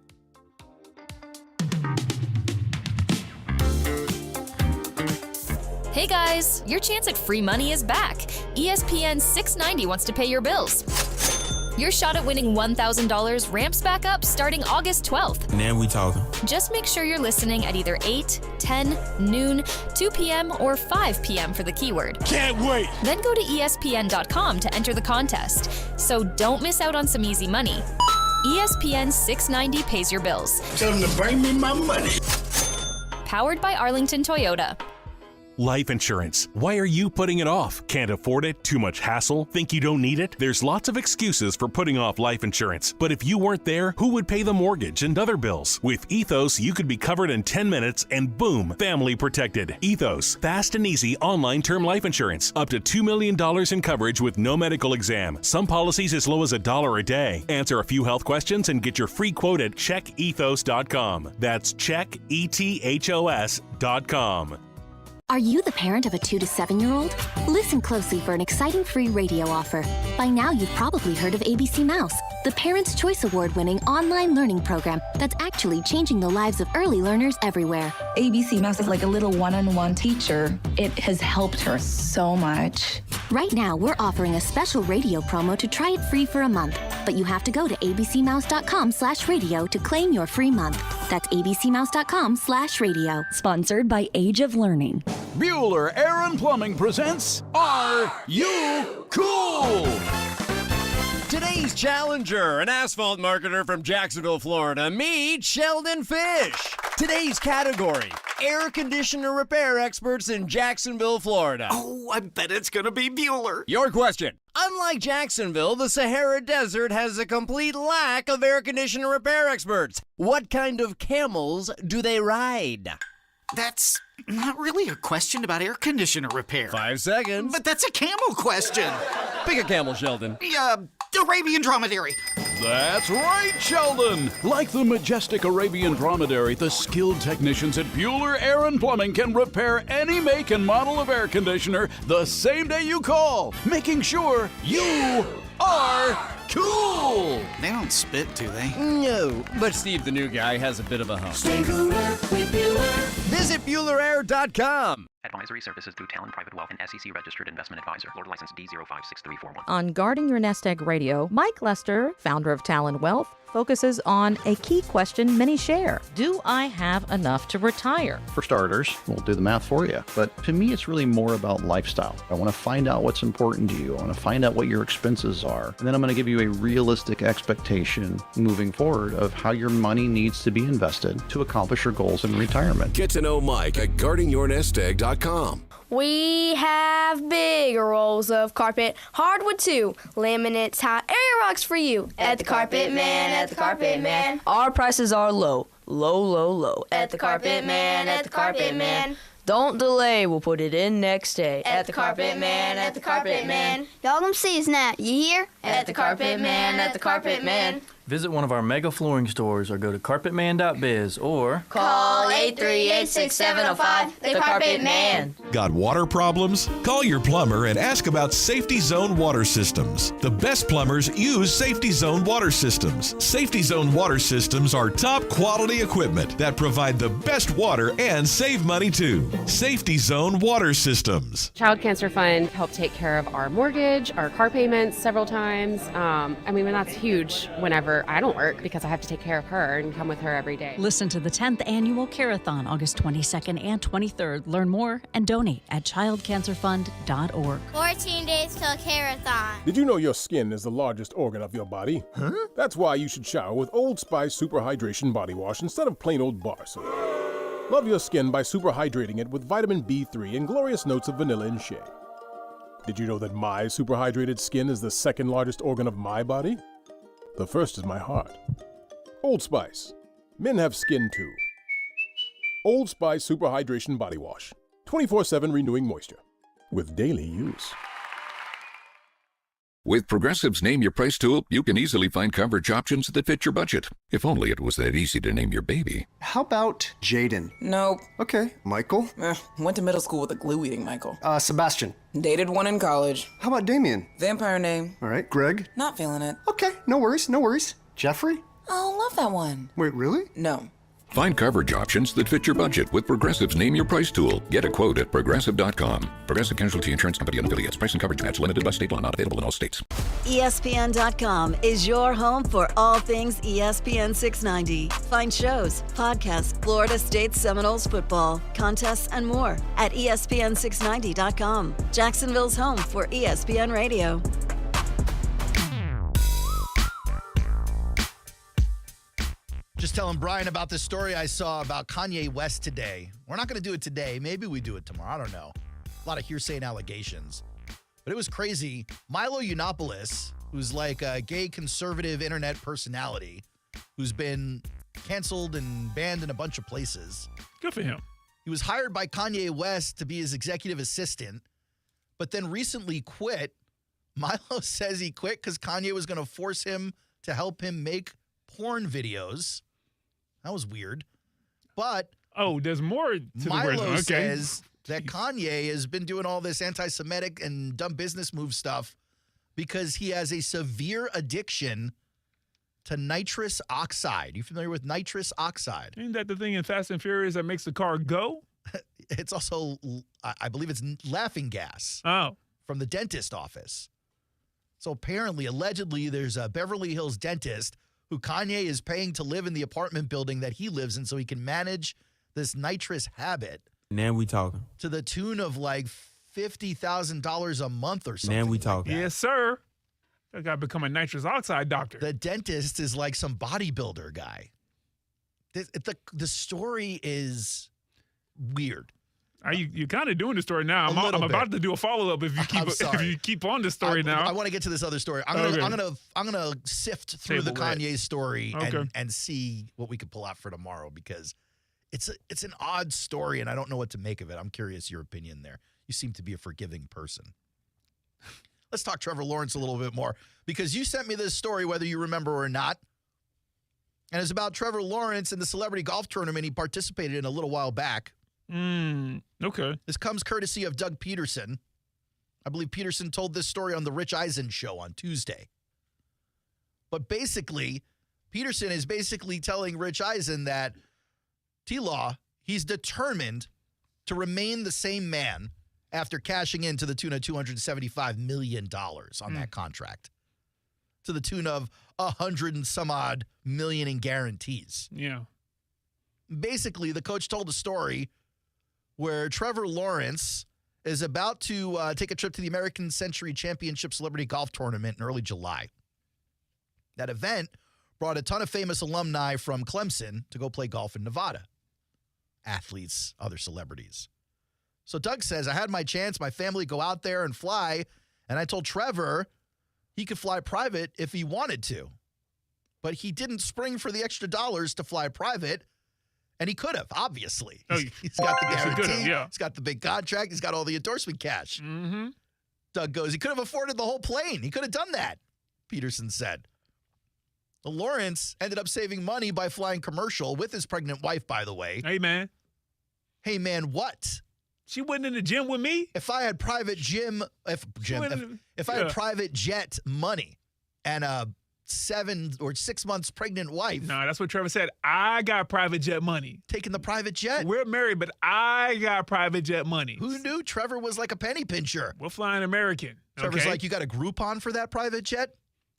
Hey guys, your chance at free money is back. ESPN 690 wants to pay your bills. Your shot at winning $1,000 ramps back up starting August 12th. Now we talking. Just make sure you're listening at either 8, 10, noon, 2 p.m., or 5 p.m. for the keyword. Can't wait. Then go to ESPN.com to enter the contest. So don't miss out on some easy money. ESPN 690 pays your bills. Tell them to bring me my money. Powered by Arlington Toyota. Life insurance. Why are you putting it off? Can't afford it? Too much hassle? Think you don't need it? There's lots of excuses for putting off life insurance. But if you weren't there, who would pay the mortgage and other bills? With Ethos, you could be covered in 10 minutes and boom, family protected. Ethos, fast and easy online term life insurance. Up to $2 million in coverage with no medical exam. Some policies as low as $1 a day. Answer a few health questions and get your free quote at checkethos.com. That's checkethos.com. Are you the parent of a 2 to 7-year-old? Listen closely for an exciting free radio offer. By now, you've probably heard of ABC Mouse, the Parents' Choice Award-winning online learning program that's actually changing the lives of early learners everywhere. ABC Mouse is like a little one-on-one teacher. It has helped her so much. Right now, we're offering a special radio promo to try it free for a month. But you have to go to abcmouse.com/radio to claim your free month. That's abcmouse.com/radio. Sponsored by Age of Learning. Bueller Aaron Plumbing presents Are You Cool? Today's challenger, an asphalt marketer from Jacksonville, Florida. Meet Sheldon Fish. Today's category, air conditioner repair experts in Jacksonville, Florida. Oh, I bet it's gonna be Bueller. Your question. Unlike Jacksonville, the Sahara Desert has a complete lack of air conditioner repair experts. What kind of camels do they ride? That's not really a question about air conditioner repair. 5 seconds. But that's a camel question. Pick a camel, Sheldon. Arabian dromedary. That's right, Sheldon. Like the majestic Arabian dromedary, the skilled technicians at Bueller Air and Plumbing can repair any make and model of air conditioner the same day you call, making sure you are cool. They don't spit, do they? No, but Steve, the new guy, has a bit of a hump. Stay cooler with Bueller. Visit BuellerAir.com. Advisory services through Talon Private Wealth and SEC registered investment advisor. Florida license D056341. On Guarding Your Nest Egg Radio, Mike Lester, founder of Talon Wealth, focuses on a key question many share. Do I have enough to retire? For starters, we'll do the math for you. But to me, it's really more about lifestyle. I want to find out what's important to you. I want to find out what your expenses are. And then I'm going to give you a realistic expectation moving forward of how your money needs to be invested to accomplish your goals in retirement. Get to know Mike at guardingyournestegg.com. We have big rolls of carpet, hardwood too, laminates, hot area rocks for you. At the Carpet Man, at the Carpet Man. Our prices are low, low, low, low. At the Carpet Man, at the Carpet Man. Don't delay, we'll put it in next day. At the Carpet Man, at the Carpet Man. Y'all them sees now, you hear? At the Carpet Man, at the Carpet Man. Visit one of our mega flooring stores or go to carpetman.biz or call 838-6705, the Carpet Man. Got water problems? Call your plumber and ask about Safety Zone Water Systems. The best plumbers use Safety Zone Water Systems. Safety Zone Water Systems are top quality equipment that provide the best water and save money too. Safety Zone Water Systems. Child Cancer Fund helped take care of our mortgage, our car payments several times. That's huge whenever I don't work because I have to take care of her and come with her every day. Listen to the 10th Annual Carathon, August 22nd and 23rd. Learn more and donate at childcancerfund.org. 14 days till Carathon. Did you know your skin is the largest organ of your body? Huh? That's why you should shower with Old Spice Super Hydration Body Wash instead of plain old bar soap. Love your skin by super hydrating it with vitamin B3 and glorious notes of vanilla and shea. Did you know that my super hydrated skin is the second largest organ of my body? The first is my heart. Old Spice. Men have skin too. Old Spice Super Hydration Body Wash. 24/7 renewing moisture. With daily use. With Progressive's Name Your Price tool, you can easily find coverage options that fit your budget. If only it was that easy to name your baby. How about Jaden? Nope. Okay. Michael? Went to middle school with a glue-eating Michael. Sebastian? Dated one in college. How about Damien? Vampire name. All right. Greg? Not feeling it. Okay. No worries. Jeffrey? Oh, love that one. Wait, really? No. Find coverage options that fit your budget with Progressive's Name Your Price tool. Get a quote at Progressive.com. Progressive Casualty Insurance Company and affiliates. Price and coverage match limited by state law. Not available in all states. ESPN.com is your home for all things ESPN 690. Find shows, podcasts, Florida State Seminoles football, contests, and more at ESPN690.com. Jacksonville's home for ESPN Radio. Just telling Brian about this story I saw about Kanye West today. We're not going to do it today. Maybe we do it tomorrow. I don't know. A lot of hearsay and allegations. But it was crazy. Milo Yiannopoulos, who's like a gay conservative internet personality, who's been canceled and banned in a bunch of places. Good for him. He was hired by Kanye West to be his executive assistant, but then recently quit. Milo says he quit because Kanye was going to force him to help him make porn videos. That was weird. But there's more to the Milo okay. says that Kanye has been doing all this anti-Semitic and dumb business move stuff because he has a severe addiction to nitrous oxide. You familiar with nitrous oxide? Ain't that the thing in Fast and Furious that makes the car go? It's also, I believe it's laughing gas. Oh. From the dentist office. So apparently, allegedly, there's a Beverly Hills dentist who Kanye is paying to live in the apartment building that he lives in so he can manage this nitrous habit. Now we talking. To the tune of like $50,000 a month or something. Now we talking. Yes, sir. I got to become a nitrous oxide doctor. The dentist is like some bodybuilder guy. The story is weird. You're kind of doing the story now. I'm about to do a follow-up if you keep on the story now. I want to get to this other story. I'm gonna sift through the Kanye story and see what we could pull out for tomorrow because it's an odd story and I don't know what to make of it. I'm curious your opinion there. You seem to be a forgiving person. Let's talk Trevor Lawrence a little bit more because you sent me this story whether you remember or not. And it's about Trevor Lawrence and the celebrity golf tournament he participated in a little while back. Okay. This comes courtesy of Doug Pederson. I believe Pederson told this story on the Rich Eisen show on Tuesday. But basically, Pederson is basically telling Rich Eisen that T-Law, he's determined to remain the same man after cashing in to the tune of $275 million on that contract. To the tune of 100 and some odd million in guarantees. Yeah. Basically, the coach told a story where Trevor Lawrence is about to take a trip to the American Century Championship Celebrity Golf Tournament in early July. That event brought a ton of famous alumni from Clemson to go play golf in Nevada. Athletes, other celebrities. So Doug says, I had my chance, my family go out there and fly, and I told Trevor he could fly private if he wanted to. But he didn't spring for the extra dollars to fly private, And he could have, obviously. Oh, He's got the yes, he guarantee. could've, yeah. He's got the big contract. He's got all the endorsement cash. Mm-hmm. Doug goes, he could have afforded the whole plane. He could have done that, Pederson said. Lawrence ended up saving money by flying commercial with his pregnant wife, by the way. Hey, man. Hey, man, what? She wasn't in the gym with me? If I had private if I had private jet money and a 7 or 6 months pregnant wife. No, that's what Trevor said. I got private jet money. Taking the private jet? We're married, but I got private jet money. Who knew Trevor was like a penny pincher? We're flying American. Trevor's okay? like, you got a Groupon for that private jet?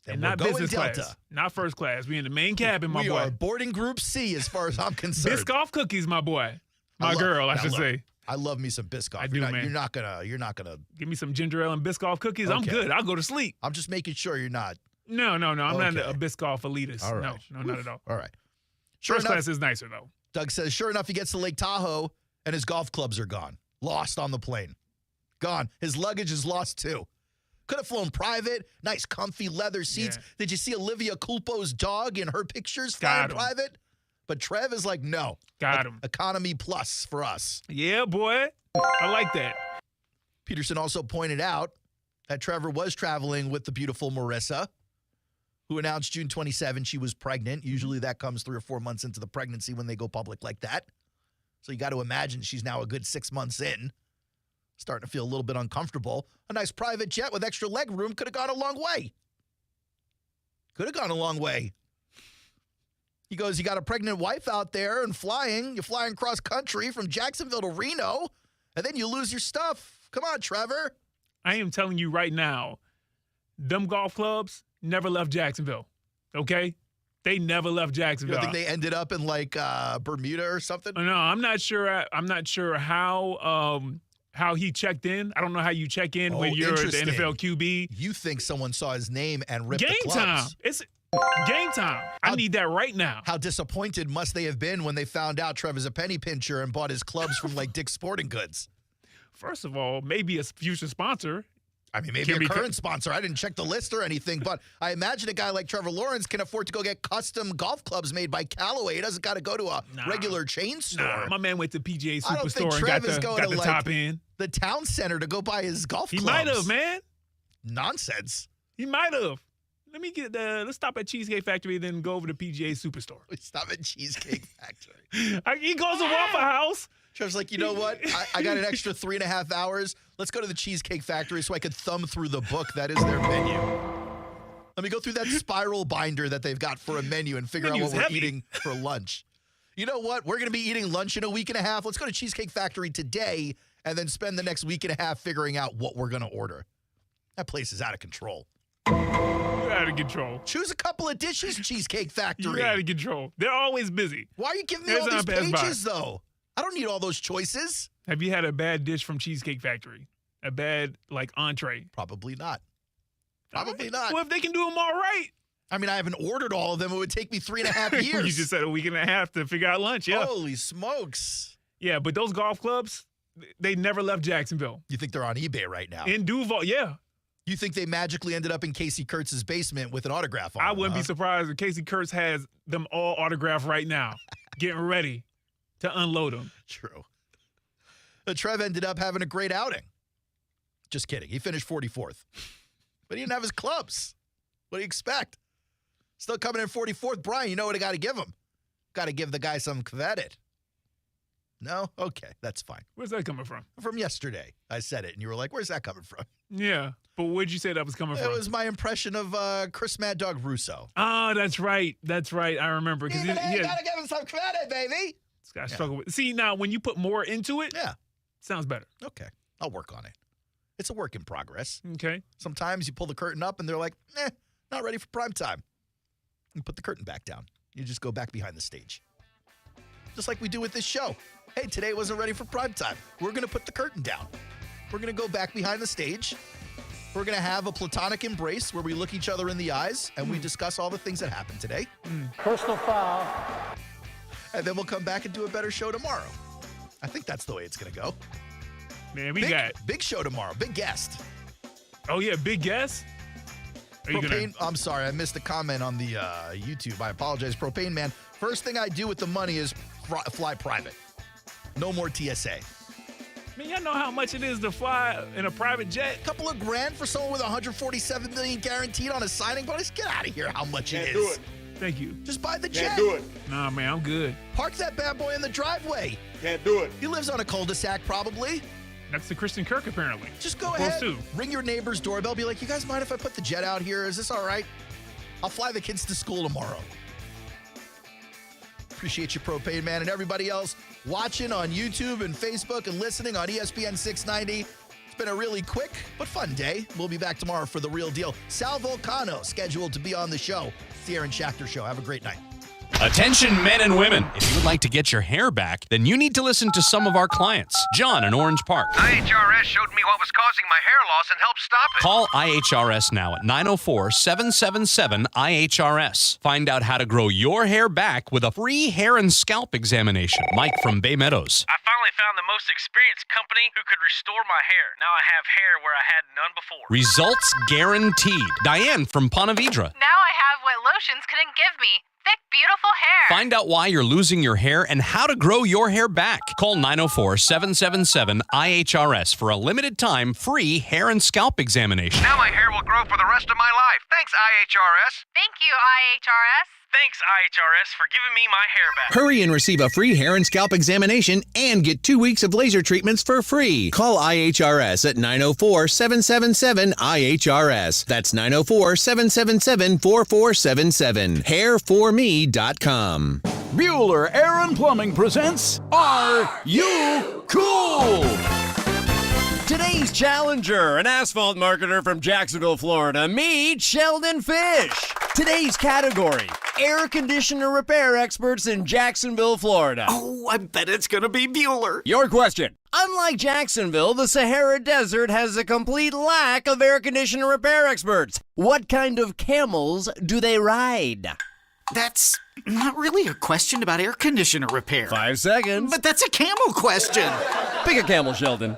Then And we're not going business Delta. class. Not first class. We in the main cabin, my we boy. are boarding Group C as far as I'm concerned. Biscoff cookies, my boy. My girl, I should say. I love me some Biscoff. I do, man. You're not gonna give me some ginger ale and Biscoff cookies. I'm Okay. good. I'll go to sleep. I'm just making sure you're not. No. I'm not Okay. a Biscoff elitist. All right. No, not at all. All right. First class is nicer, though. Doug says, sure enough, he gets to Lake Tahoe and his golf clubs are gone. Lost on the plane. Gone. His luggage is lost too. Could have flown private, nice comfy leather seats. Yeah. Did you see Olivia Culpo's dog in her pictures flying Got him. private? But Trev is like, no. Got him. Economy plus for us. Yeah, boy. I like that. Pederson also pointed out that Trevor was traveling with the beautiful Marissa, who announced June 27 she was pregnant. Usually that comes 3 or 4 months into the pregnancy when they go public like that. So you got to imagine she's now a good 6 months in. Starting to feel a little bit uncomfortable. A nice private jet with extra leg room could have gone a long way. Could have gone a long way. He goes, you got a pregnant wife out there and flying. You're flying cross country from Jacksonville to Reno, and then you lose your stuff. Come on, Trevor. I am telling you right now, them golf clubs never left Jacksonville. Okay? They never left You Jacksonville. don't think they ended up in like Bermuda or something? No, I'm not sure. I'm not sure how he checked in. I don't know how you check in when you're the interesting. NFL QB. You think someone saw his name and ripped Game the clubs. time. It's game time. I need that right now. How disappointed must they have been when they found out Trevor's a penny pincher and bought his clubs from like Dick's Sporting Goods? First of all, maybe a future sponsor. I mean, maybe a current sponsor. I didn't check the list or anything, but I imagine a guy like Trevor Lawrence can afford to go get custom golf clubs made by Callaway. He doesn't got to go to a regular chain store. Nah, my man went to PGA I don't think Superstore and Trev got is the, going got to the like top end. the town center to go buy his golf He clubs. might have, man. Nonsense. He might have. Let me get let's stop at Cheesecake Factory, then go over to PGA Superstore. Stop at Cheesecake Factory. He goes to Waffle House. Trevor's like, you know what? I got an extra 3.5 hours. Let's go to the Cheesecake Factory so I could thumb through the book that is their menu. Let me go through that spiral binder that they've got for a menu and figure out what we're eating for lunch. You know what? We're going to be eating lunch in a week and a half. Let's go to Cheesecake Factory today and then spend the next week and a half figuring out what we're going to order. That place is out of control. You're out of control. Choose a couple of dishes, Cheesecake Factory. You're out of control. They're always busy. Why are you giving me all these pages, though? I don't need all those choices. Have you had a bad dish from Cheesecake Factory? A bad, entree? Probably not. Probably not. Well, if they can do them all right. I mean, I haven't ordered all of them. It would take me 3.5 years. You just said a week and a half to figure out lunch, yeah. Holy smokes. Yeah, but those golf clubs, they never left Jacksonville. You think they're on eBay right now? In Duval, yeah. You think they magically ended up in Casey Kurtz's basement with an autograph on I them, wouldn't be surprised if Casey Kurtz has them all autographed right now, getting ready to unload them. True. Trev ended up having a great outing. Just kidding. He finished 44th. But he didn't have his clubs. What do you expect? Still coming in 44th. Brian, you know what I got to give him? Got to give the guy some credit. No? Okay, that's fine. Where's that coming from? From yesterday. I said it, and you were like, where's that coming from? Yeah, but where'd you say that was coming from? It was my impression of Chris Mad Dog Russo. Oh, that's right. That's right. I remember. You got to give him some credit, baby. This guy struggled with. See, now, when you put more into it, yeah, sounds better. Okay, I'll work on it. It's a work in progress. Okay. Sometimes you pull the curtain up, and they're like, not ready for prime time. You put the curtain back down. You just go back behind the stage. Just like we do with this show. Hey, today wasn't ready for prime time. We're going to put the curtain down. We're going to go back behind the stage. We're going to have a platonic embrace where we look each other in the eyes and we discuss all the things that happened today. Personal foul. And then we'll come back and do a better show tomorrow. I think that's the way it's going to go. Man, we big, got big show tomorrow. Big guest. Oh, yeah, big guest? Propane, I'm sorry, I missed a comment on the YouTube. I apologize, Propane Man. First thing I do with the money is fly private. No more TSA. Man, y'all know how much it is to fly in a private jet? A couple of grand for someone with $147 million guaranteed on a signing bonus? Get out of here how much it is. Do it. Thank you. Just buy the jet. Can't do it. Nah, man, I'm good. Park that bad boy in the driveway. Can't do it. He lives on a cul-de-sac probably. That's the Kristen Kirk, apparently. Just go Supposed ahead, to. ring your neighbor's doorbell, be like, you guys mind if I put the jet out here? Is this all right? I'll fly the kids to school tomorrow. Appreciate you, Propane Man, and everybody else watching on YouTube and Facebook and listening on ESPN 690. It's been a really quick but fun day. We'll be back tomorrow for the real deal. Sal Vulcano scheduled to be on the show. It's the Aaron Schachter Show. Have a great night. Attention men and women. If you would like to get your hair back, then you need to listen to some of our clients. John in Orange Park. IHRS showed me what was causing my hair loss and helped stop it. Call IHRS now at 904-777-IHRS. Find out how to grow your hair back with a free hair and scalp examination. Mike from Bay Meadows. I finally found the most experienced company who could restore my hair. Now I have hair where I had none before. Results guaranteed. Diane from Ponte Vedra. Now I have what lotions couldn't give me. Thick, beautiful hair. Find out why you're losing your hair and how to grow your hair back. Call 904-777-IHRS for a limited time free hair and scalp examination. Now my hair will grow for the rest of my life. Thanks, IHRS. Thank you, IHRS. Thanks, IHRS, for giving me my hair back. Hurry and receive a free hair and scalp examination and get 2 weeks of laser treatments for free. Call IHRS at 904-777-IHRS. That's 904-777-4477. Hairforme.com. Bueller Air and Plumbing presents Are You Cool? Today's challenger, an asphalt marketer from Jacksonville, Florida. Meet Sheldon Fish. Today's category, air conditioner repair experts in Jacksonville, Florida. Oh, I bet it's gonna be Bueller. Your question. Unlike Jacksonville, the Sahara Desert has a complete lack of air conditioner repair experts. What kind of camels do they ride? That's not really a question about air conditioner repair. 5 seconds. But that's a camel question. Pick a camel, Sheldon.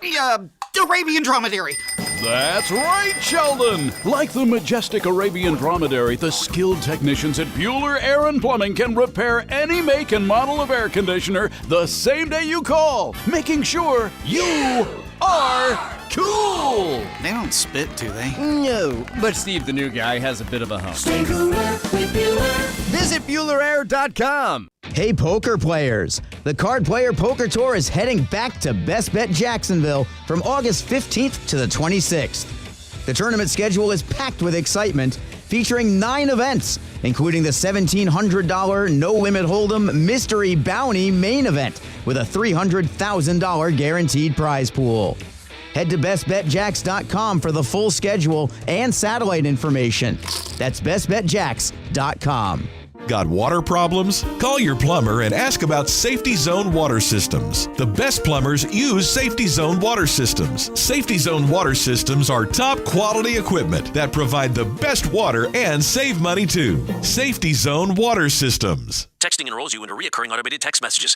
Arabian dromedary. That's right, Sheldon! Like the majestic Arabian dromedary, the skilled technicians at Bueller Air and Plumbing can repair any make and model of air conditioner the same day you call, making sure you are cool! They don't spit, do they? No, but Steve, the new guy, has a bit of a hump. Stay cooler with Bueller. Visit BuellerAir.com. Hey, poker players! The Card Player Poker Tour is heading back to Best Bet Jacksonville from August 15th to the 26th. The tournament schedule is packed with excitement, featuring 9 events, including the $1,700 No Limit Hold'em Mystery Bounty main event with a $300,000 guaranteed prize pool. Head to bestbetjacks.com for the full schedule and satellite information. That's bestbetjacks.com. Got water problems? Call your plumber and ask about Safety Zone Water Systems. The best plumbers use Safety Zone Water Systems. Safety Zone Water Systems are top quality equipment that provide the best water and save money too. Safety Zone Water Systems. Texting enrolls you into recurring automated text messages.